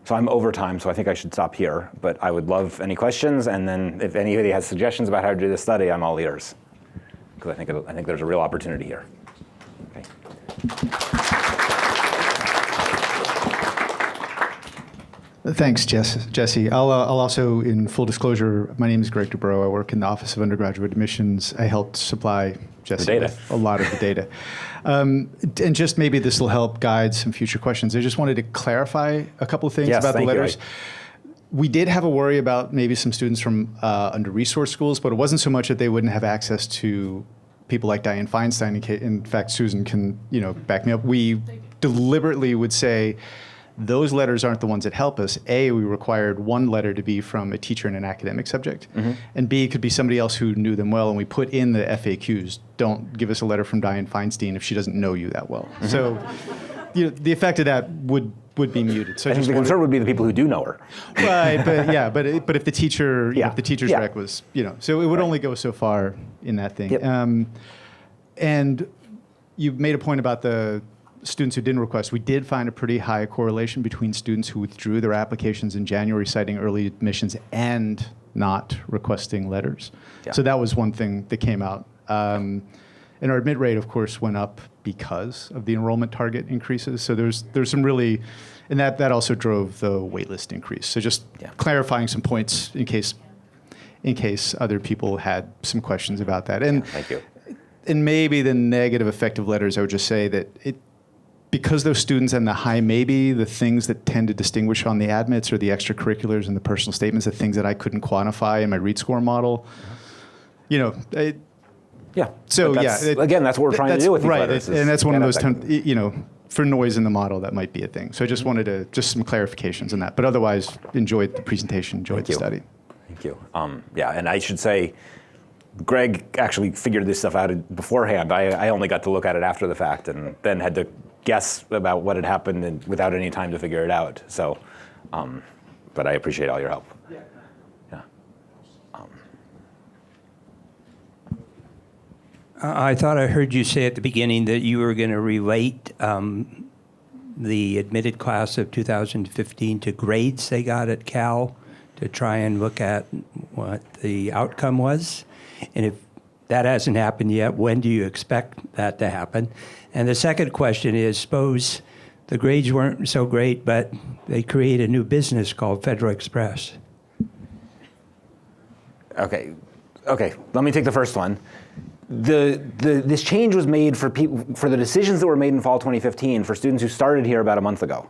Speaker 2: so I'm over time, so I think I should stop here. But I would love any questions, and then if anybody has suggestions about how to do this study, I'm all ears, because I think there's a real opportunity here. Okay.
Speaker 3: Thanks, Jesse. I'll also, in full disclosure, my name is Greg Dubrow. I work in the Office of Undergraduate Admissions. I helped supply Jesse with a lot of the data. And just maybe this will help guide some future questions. I just wanted to clarify a couple of things about the letters. We did have a worry about maybe some students from under-resourced schools, but it wasn't so much that they wouldn't have access to people like Dianne Feinstein. In fact, Susan can back me up. We deliberately would say Those letters aren't the ones that help us. A, we required one letter to be from a teacher in an academic subject. And B, it could be somebody else who knew them well, and we put in the FAQs, don't give us a letter from Diane Feinstein if she doesn't know you that well. So the effect of that would be muted. So
Speaker 2: I think the concern would be the people who do know her.
Speaker 3: Right, but if the teacher, if the teacher's
Speaker 2: Yeah.
Speaker 3: rec was, so it would only go so far in that thing.
Speaker 2: Yep.
Speaker 3: And you made a point about the students who didn't request. We did find a pretty high correlation between students who withdrew their applications in January citing early admissions and not requesting letters.
Speaker 2: Yeah.
Speaker 3: So that was one thing that came out. And our admit rate, of course, went up because of the enrollment target increases. So there's some really, and that also drove the waitlist increase. So just clarifying some points in case other people had some questions about that. And
Speaker 2: Thank you.
Speaker 3: and maybe the negative effect of letters, I would just say that because those students and the high maybe, the things that tend to distinguish on the admits or the extracurriculars and the personal statements, the things that I couldn't quantify in my read score model,
Speaker 2: Yeah.
Speaker 3: So
Speaker 2: But again, that's what we're trying to do with these
Speaker 3: right,
Speaker 2: letters.
Speaker 3: and that's one of those
Speaker 2: effect.
Speaker 3: for noise in the model that might be a thing. So I just wanted some clarifications on that. But otherwise, enjoyed the presentation, enjoyed the study.
Speaker 2: Thank you. And I should say, Greg actually figured this stuff out beforehand. I only got to look at it after the fact, and then had to guess about what had happened and without any time to figure it out. So, but I appreciate all your help. Yeah.
Speaker 4: I thought I heard you say at the beginning that you were going to relate the admitted class of 2015 to grades they got at Cal to try and look at what the outcome was. And if that hasn't happened yet, when do you expect that to happen? And the second question is, suppose the grades weren't so great, but they create a new business called Federal Express.
Speaker 2: Okay. Let me take the first one. This change was made for the decisions that were made in fall 2015 for students who started here about a month ago.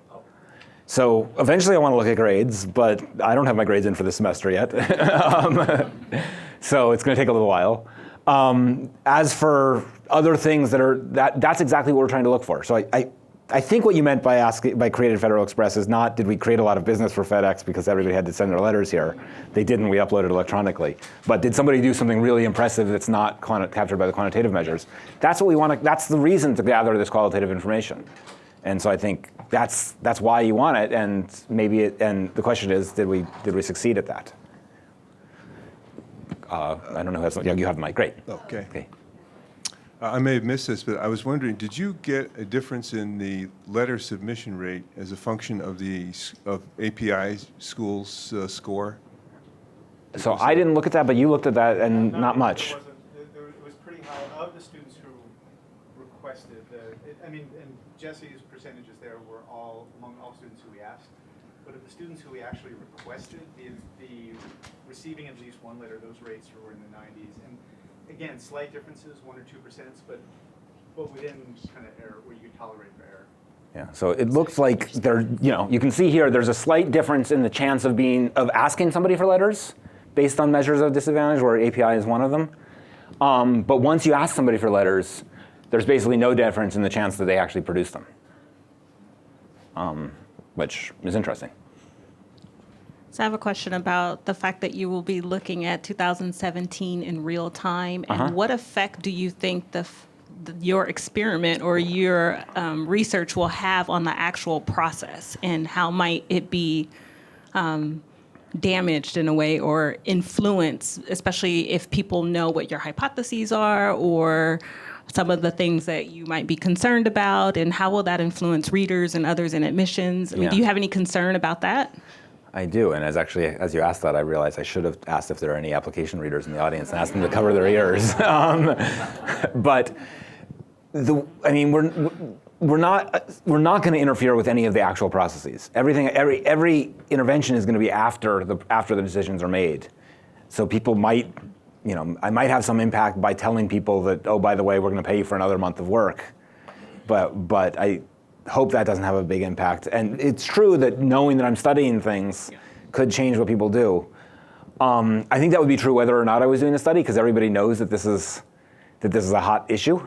Speaker 2: So eventually I want to look at grades, but I don't have my grades in for this semester yet. So it's going to take a little while. As for other things that's exactly what we're trying to look for. So I think what you meant by created Federal Express is not did we create a lot of business for FedEx because everybody had to send their letters here. They didn't, we uploaded electronically. But did somebody do something really impressive that's not captured by the quantitative measures? That's what we want to, that's the reason to gather this qualitative information. And so I think that's why you want it, and and the question is, did we succeed at that? I don't know who has, you have the mic, great.
Speaker 5: Okay. I may have missed this, but I was wondering, did you get a difference in the letter submission rate as a function of API schools' score?
Speaker 2: So I didn't look at that, but you looked at that, and not much.
Speaker 3: It was pretty high. Of the students who requested, and Jesse's percentages there were all among all students who we asked. But of the students who we actually requested, the receiving at least one letter, those rates were in the 90s. And again, slight differences, 1 or 2%, but within kind of error, where you could tolerate for error.
Speaker 2: Yeah, so it looks like you can see here there's a slight difference in the chance of asking somebody for letters based on measures of disadvantage, where API is one of them. But once you ask somebody for letters, there's basically no difference in the chance that they actually produce them, which is interesting.
Speaker 6: So I have a question about the fact that you will be looking at 2017 in real time, and what effect do you think your experiment or your research will have on the actual process, and how might it be damaged in a way or influenced, especially if people know what your hypotheses are or some of the things that you might be concerned about, and how will that influence readers and others in admissions? I mean, do you have any concern about that?
Speaker 2: I do, and as you asked that, I realized I should have asked if there are any application readers in the audience and asked them to cover their ears. But we're not going to interfere with any of the actual processes. Every intervention is going to be after the decisions are made. So people might, I might have some impact by telling people that, oh, by the way, we're going to pay you for another month of work. But I hope that doesn't have a big impact. And it's true that knowing that I'm studying things could change what people do. I think that would be true whether or not I was doing a study, because everybody knows that this is a hot issue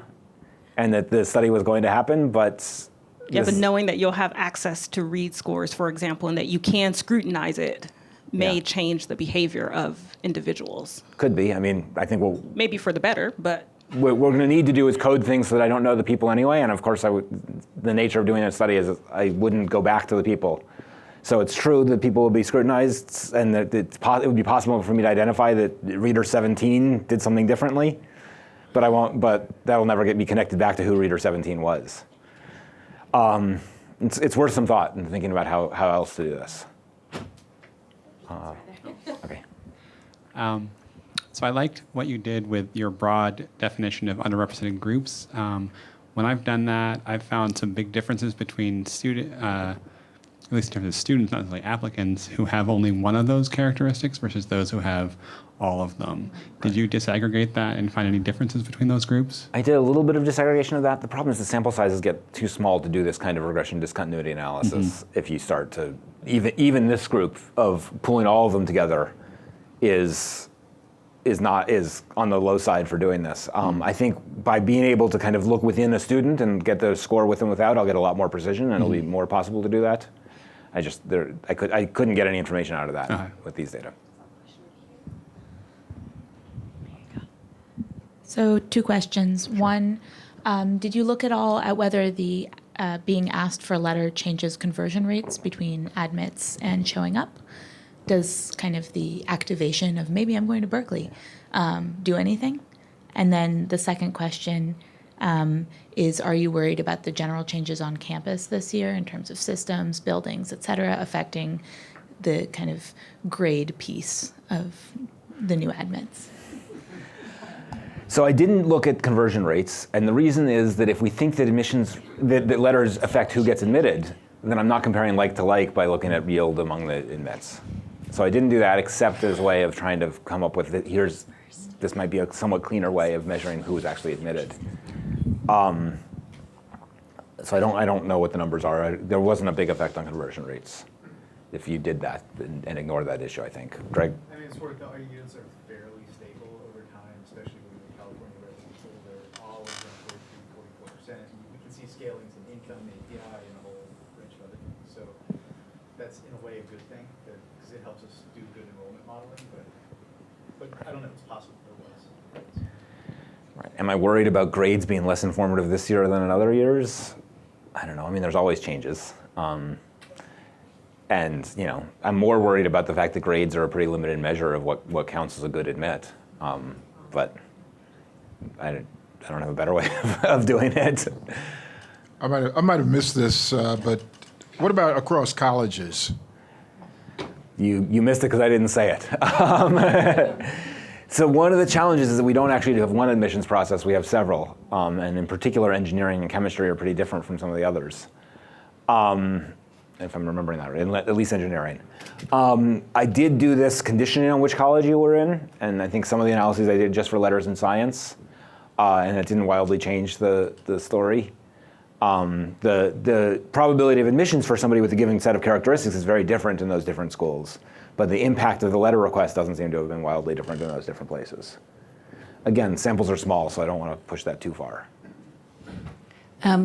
Speaker 2: and that the study was going to happen. But
Speaker 6: Yeah, but
Speaker 2: Yes.
Speaker 6: knowing that you'll have access to read scores, for example, and that you can scrutinize it may
Speaker 2: Yeah.
Speaker 6: change the behavior of individuals.
Speaker 2: Could be. I mean, I think
Speaker 6: Maybe for the better, but
Speaker 2: what we're going to need to do is code things so that I don't know the people anyway. And of course, the nature of doing a study is I wouldn't go back to the people. So it's true that people will be scrutinized, and that it would be possible for me to identify that reader 17 did something differently, but I won't. But that will never be connected back to who reader 17 was. It's worth some thought and thinking about how else to do this. Okay.
Speaker 7: So I liked what you did with your broad definition of underrepresented groups. When I've done that, I've found some big differences between at least in terms of students, not necessarily applicants, who have only one of those characteristics versus those who have all of them. Did you disaggregate that and find any differences between those groups?
Speaker 2: I did a little bit of disaggregation of that. The problem is the sample sizes get too small to do this kind of regression discontinuity analysis. If you start to, even this group of pulling all of them together is on the low side for doing this. I think by being able to kind of look within a student and get the score with and without, I'll get a lot more precision, and it'll be more possible to do that. I couldn't get any information out of that with these data.
Speaker 8: So 2 questions. One, did you look at all at whether the being asked for a letter changes conversion rates between admits and showing up? Does kind of the activation of maybe I'm going to Berkeley do anything? And then the second question is, are you worried about the general changes on campus this year in terms of systems, buildings, et cetera, affecting the kind of grade piece of the new admits?
Speaker 2: So I didn't look at conversion rates, and the reason is that if we think that that letters affect who gets admitted, then I'm not comparing like to like by looking at yield among the admits. So I didn't do that except as a way of trying to come up with this might be a somewhat cleaner way of measuring who was actually admitted. So I don't know what the numbers are. There wasn't a big effect on conversion rates if you did that and ignore that issue, I think. Greg?
Speaker 3: I mean, it's worth the yields are fairly stable over time, especially with the California residential. They're all around 43, 44%. We can see scalings in income, API, and a whole range of other things. So that's in a way a good thing because it helps us do good enrollment modeling. But I don't know. It's possible there was.
Speaker 2: Right. Am I worried about grades being less informative this year than in other years? I don't know. I mean, there's always changes. And I'm more worried about the fact that grades are a pretty limited measure of what counts as a good admit. But I don't have a better way of doing it.
Speaker 9: I might have missed this, but what about across colleges?
Speaker 2: You missed it because I didn't say it. So one of the challenges is that we don't actually have one admissions process, we have several. And in particular, engineering and chemistry are pretty different from some of the others. If I'm remembering that right, at least engineering. I did do this conditioning on which college you were in, and I think some of the analyses I did just for letters and science, and it didn't wildly change the story. The probability of admissions for somebody with a given set of characteristics is very different in those different schools. But the impact of the letter request doesn't seem to have been wildly different in those different places. Again, samples are small, so I don't want to push that too far.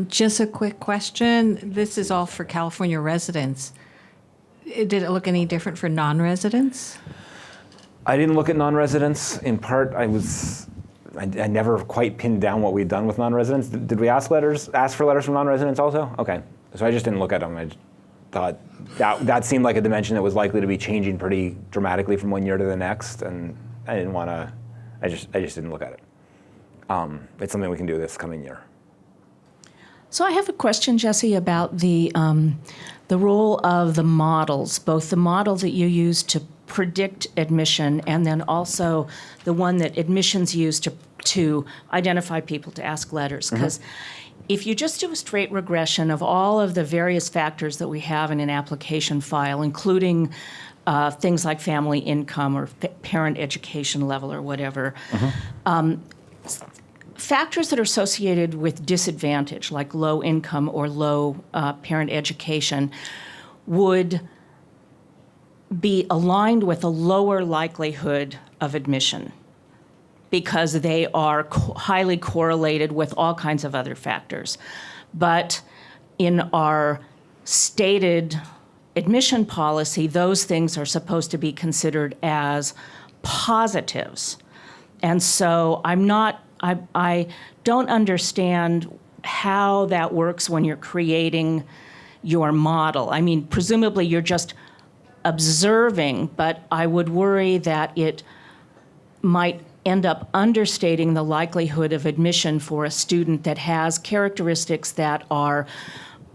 Speaker 10: Just a quick question. This is all for California residents. Did it look any different for non-residents?
Speaker 2: I didn't look at non-residents. In part, I never quite pinned down what we'd done with non-residents. Did we ask for letters from non-residents also? Okay, so I just didn't look at them. I just thought that seemed like a dimension that was likely to be changing pretty dramatically from one year to the next, and I didn't want to. I just didn't look at it. It's something we can do this coming year.
Speaker 11: So I have a question, Jesse, about the role of the models, both the model that you use to predict admission and then also the one that admissions use to identify people to ask letters. Because if you just do a straight regression of all of the various factors that we have in an application file, including things like family income or parent education level or whatever, factors that are associated with disadvantage, like low income or low parent education, would be aligned with a lower likelihood of admission because they are highly correlated with all kinds of other factors. But in our stated admission policy, those things are supposed to be considered as positives. And so I don't understand how that works when you're creating your model. I mean, presumably you're just observing, but I would worry that it might end up understating the likelihood of admission for a student that has characteristics that are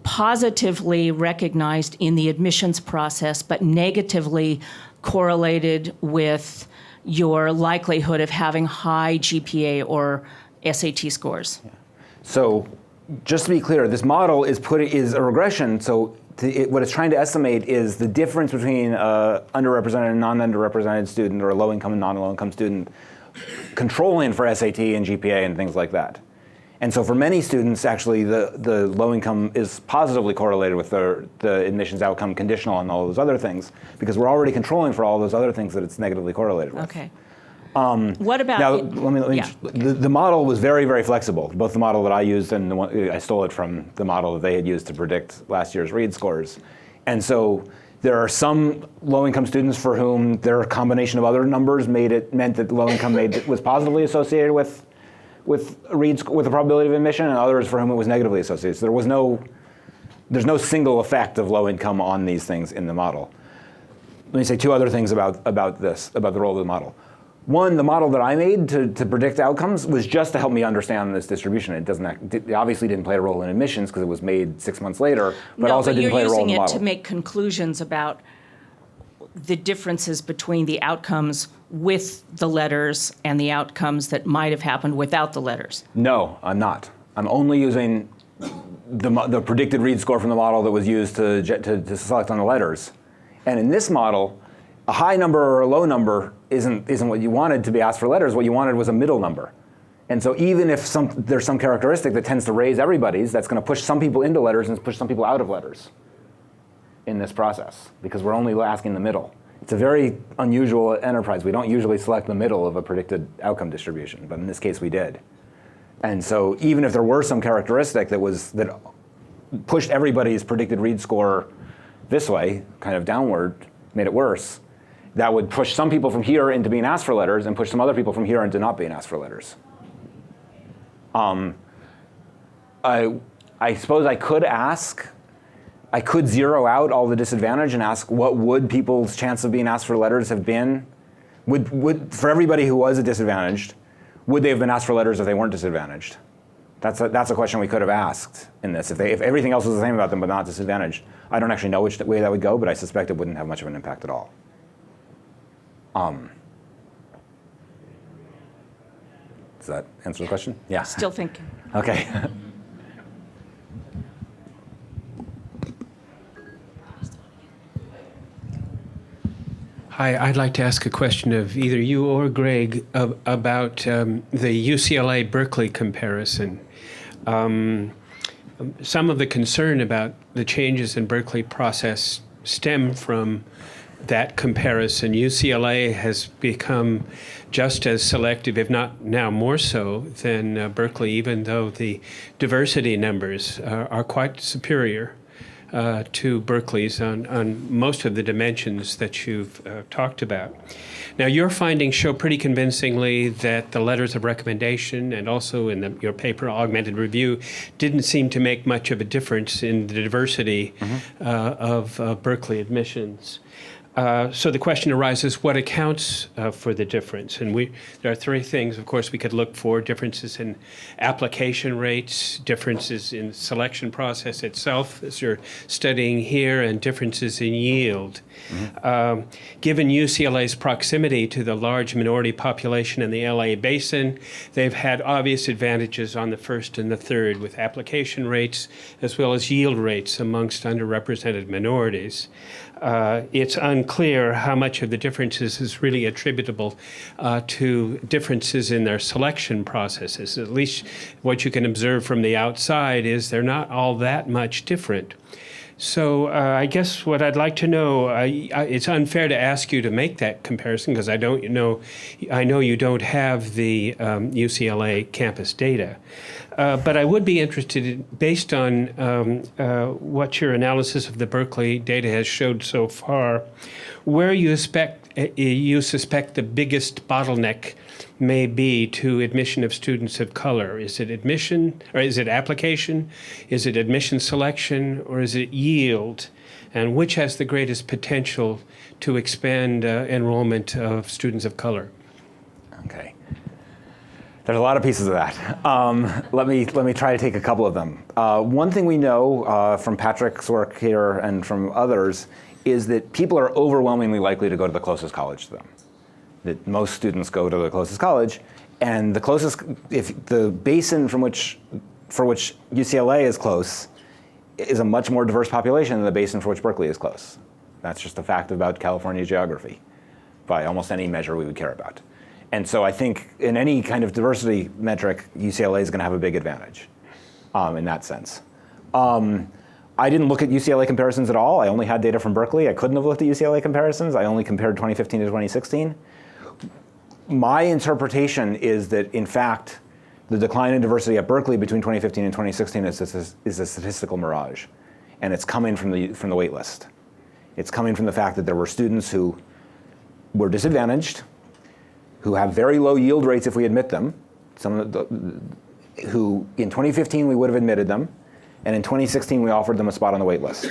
Speaker 11: positively recognized in the admissions process, but negatively correlated with your likelihood of having high GPA or SAT scores.
Speaker 2: So just to be clear, this model is a regression. So what it's trying to estimate is the difference between underrepresented and non-underrepresented student, or a low-income and non-low-income student, controlling for SAT and GPA and things like that. And so for many students, actually, the low income is positively correlated with the admissions outcome, conditional on all those other things, because we're already controlling for all those other things that it's negatively correlated with.
Speaker 11: Okay. What about
Speaker 2: Now, let me
Speaker 11: yeah.
Speaker 2: the model was very, very flexible. Both the model that I used and the one I stole it from the model that they had used to predict last year's READ scores. And so there are some low-income students for whom their combination of other numbers meant that low income was positively associated with the probability of admission, and others for whom it was negatively associated. So there's no single effect of low income on these things in the model. Let me say two other things about the role of the model. One, the model that I made to predict outcomes was just to help me understand this distribution. It obviously didn't play a role in admissions because it was made 6 months later, but also didn't play a role in the model.
Speaker 11: You're using it to make conclusions about the differences between the outcomes with the letters and the outcomes that might have happened without the letters.
Speaker 2: No, I'm not. I'm only using the predicted READ score from the model that was used to select on the letters. And in this model, a high number or a low number isn't what you wanted to be asked for letters. What you wanted was a middle number. And so even if there's some characteristic that tends to raise everybody's, that's going to push some people into letters and push some people out of letters in this process, because we're only asking the middle. It's a very unusual enterprise. We don't usually select the middle of a predicted outcome distribution, but in this case we did. And so even if there were some characteristic that pushed everybody's predicted READ score this way, kind of downward, made it worse, that would push some people from here into being asked for letters and push some other people from here into not being asked for letters. I suppose I could zero out all the disadvantage and ask what would people's chance of being asked for letters have been? Would for everybody who was disadvantaged, would they have been asked for letters if they weren't disadvantaged? That's a question we could have asked in this. If everything else was the same about them but not disadvantaged, I don't actually know which way that would go, but I suspect it wouldn't have much of an impact at all. Does that answer the question? Yeah.
Speaker 11: Still thinking.
Speaker 2: Okay.
Speaker 12: Hi, I'd like to ask a question of either you or Greg about the UCLA-Berkeley comparison. Some of the concern about the changes in Berkeley process stem from that comparison. UCLA has become just as selective, if not now more so, than Berkeley, even though the diversity numbers are quite superior to Berkeley's on most of the dimensions that you've talked about. Now, your findings show pretty convincingly that the letters of recommendation and also in your paper, Augmented Review, didn't seem to make much of a difference in the diversity of Berkeley admissions. So the question arises, what accounts for the difference? And there are three things, of course, we could look for: differences in application rates, differences in the selection process itself, as you're studying here, and differences in yield. Given UCLA's proximity to the large minority population in the LA basin, they've had obvious advantages on the first and the third, with application rates as well as yield rates amongst underrepresented minorities. It's unclear how much of the differences is really attributable to differences in their selection processes. At least what you can observe from the outside is they're not all that much different. So I guess what I'd like to know, it's unfair to ask you to make that comparison because I know you don't have the UCLA campus data. But I would be interested, based on what your analysis of the Berkeley data has showed so far, where you suspect the biggest bottleneck may be to admission of students of color. Is it admission, or is it application? Is it admission selection, or is it yield? And which has the greatest potential to expand enrollment of students of color?
Speaker 2: Okay. There's a lot of pieces of that. Let me try to take a couple of them. One thing we know from Patrick's work here and from others is that people are overwhelmingly likely to go to the closest college to them. That most students go to the closest college, and the closest, if the basin for which UCLA is close, is a much more diverse population than the basin for which Berkeley is close. That's just a fact about California geography, by almost any measure we would care about. And so I think in any kind of diversity metric, UCLA is going to have a big advantage in that sense. I didn't look at UCLA comparisons at all. I only had data from Berkeley. I couldn't have looked at UCLA comparisons. I only compared 2015 to 2016. My interpretation is that, in fact, the decline in diversity at Berkeley between 2015 and 2016 is a statistical mirage. And it's coming from the wait list. It's coming from the fact that there were students who were disadvantaged, who have very low yield rates if we admit them, who in 2015 we would have admitted them, and in 2016 we offered them a spot on the wait list.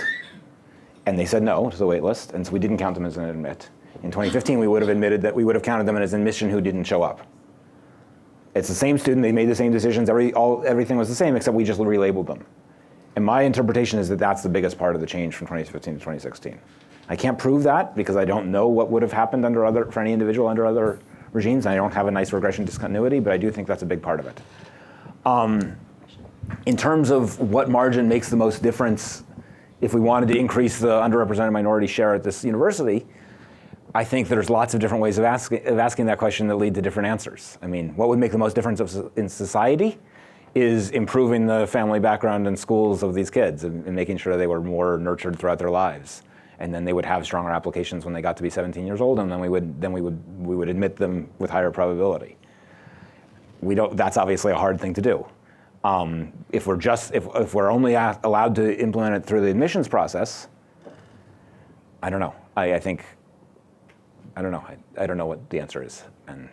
Speaker 2: And they said no to the wait list, and so we didn't count them as an admit. In 2015 we would have counted them as an admission who didn't show up. It's the same student, they made the same decisions, everything was the same except we just relabeled them. And my interpretation is that that's the biggest part of the change from 2015 to 2016. I can't prove that because I don't know what would have happened for any individual under other regimes. I don't have a nice regression discontinuity, but I do think that's a big part of it. In terms of what margin makes the most difference if we wanted to increase the underrepresented minority share at this university, I think there's lots of different ways of asking that question that lead to different answers. I mean, what would make the most difference in society is improving the family background and schools of these kids and making sure they were more nurtured throughout their lives. And then they would have stronger applications when they got to be 17 years old, and then we would admit them with higher probability. That's obviously a hard thing to do. If we're only allowed to implement it through the admissions process, I don't know. I don't know. I don't know what the answer is. And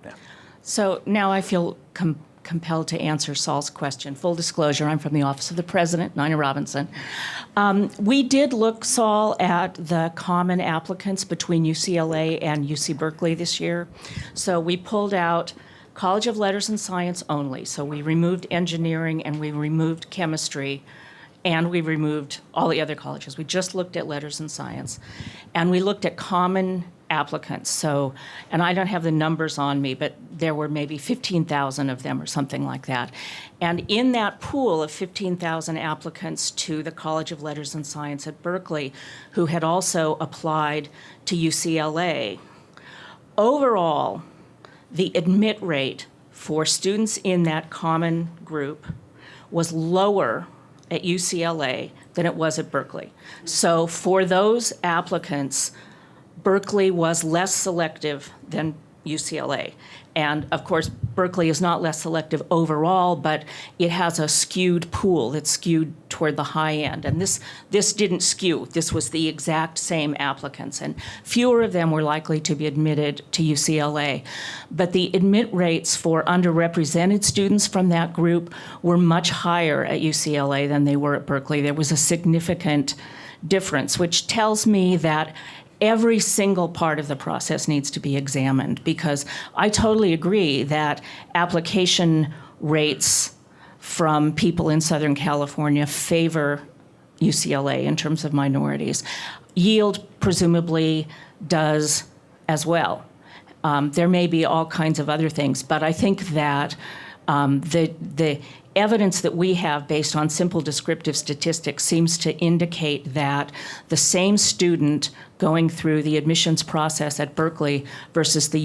Speaker 2: yeah.
Speaker 11: So now I feel compelled to answer Saul's question. Full disclosure, I'm from the Office of the President, Nina Robinson. We did look, Saul, at the common applicants between UCLA and UC Berkeley this year. So we pulled out College of Letters and Science only. So we removed engineering and we removed chemistry and we removed all the other colleges. We just looked at letters and science. And we looked at common applicants. So, and I don't have the numbers on me, but there were maybe 15,000 of them or something like that. And in that pool of 15,000 applicants to the College of Letters and Science at Berkeley, who had also applied to UCLA, overall, the admit rate for students in that common group was lower at UCLA than it was at Berkeley. So for those applicants, Berkeley was less selective than UCLA. And of course, Berkeley is not less selective overall, but it has a skewed pool. It's skewed toward the high end. And this didn't skew. This was the exact same applicants. And fewer of them were likely to be admitted to UCLA. But the admit rates for underrepresented students from that group were much higher at UCLA than they were at Berkeley. There was a significant difference, which tells me that every single part of the process needs to be examined, because I totally agree that application rates from people in Southern California favor UCLA in terms of minorities. Yield presumably does as well. There may be all kinds of other things, but I think that the evidence that we have based on simple descriptive statistics seems to indicate that the same student going through the admissions process at Berkeley versus the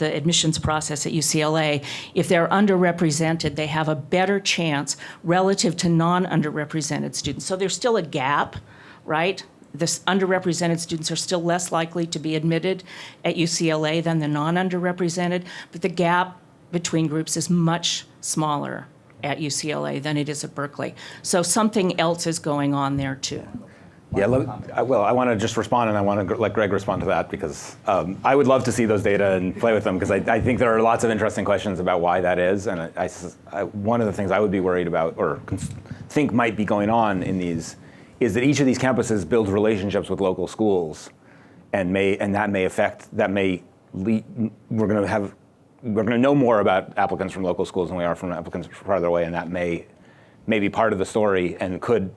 Speaker 11: the admissions process at UCLA, if they're underrepresented, they have a better chance relative to non-underrepresented students. So there's still a gap, right? The underrepresented students are still less likely to be admitted at UCLA than the non-underrepresented, but the gap between groups is much smaller at UCLA than it is at Berkeley. So something else is going on there too.
Speaker 2: Yeah, I want to just respond, and I want to let Greg respond to that, because I would love to see those data and play with them, because I think there are lots of interesting questions about why that is. And one of the things I would be worried about, or think might be going on in these, is that each of these campuses builds relationships with local schools, and that may affect, we're going to know more about applicants from local schools than we are from applicants farther away, and that may be part of the story and could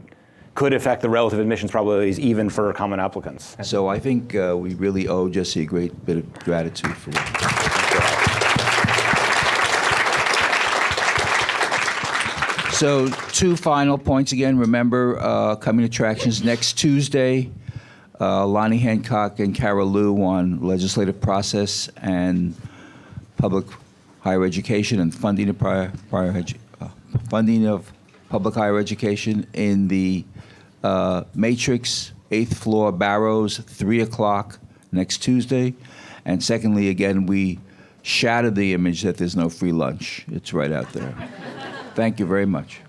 Speaker 2: affect the relative admissions probabilities even for common applicants.
Speaker 1: So I think we really owe Jesse a great bit of gratitude for what. So 2 final points again. Remember, coming attractions next Tuesday, Lonnie Hancock and Carol Liu on legislative process and public higher education and funding of funding of public higher education in the Matrix, 8th floor, Barrows, 3 o'clock next Tuesday. And secondly, again, we shattered the image that there's no free lunch. It's right out there. Thank you very much.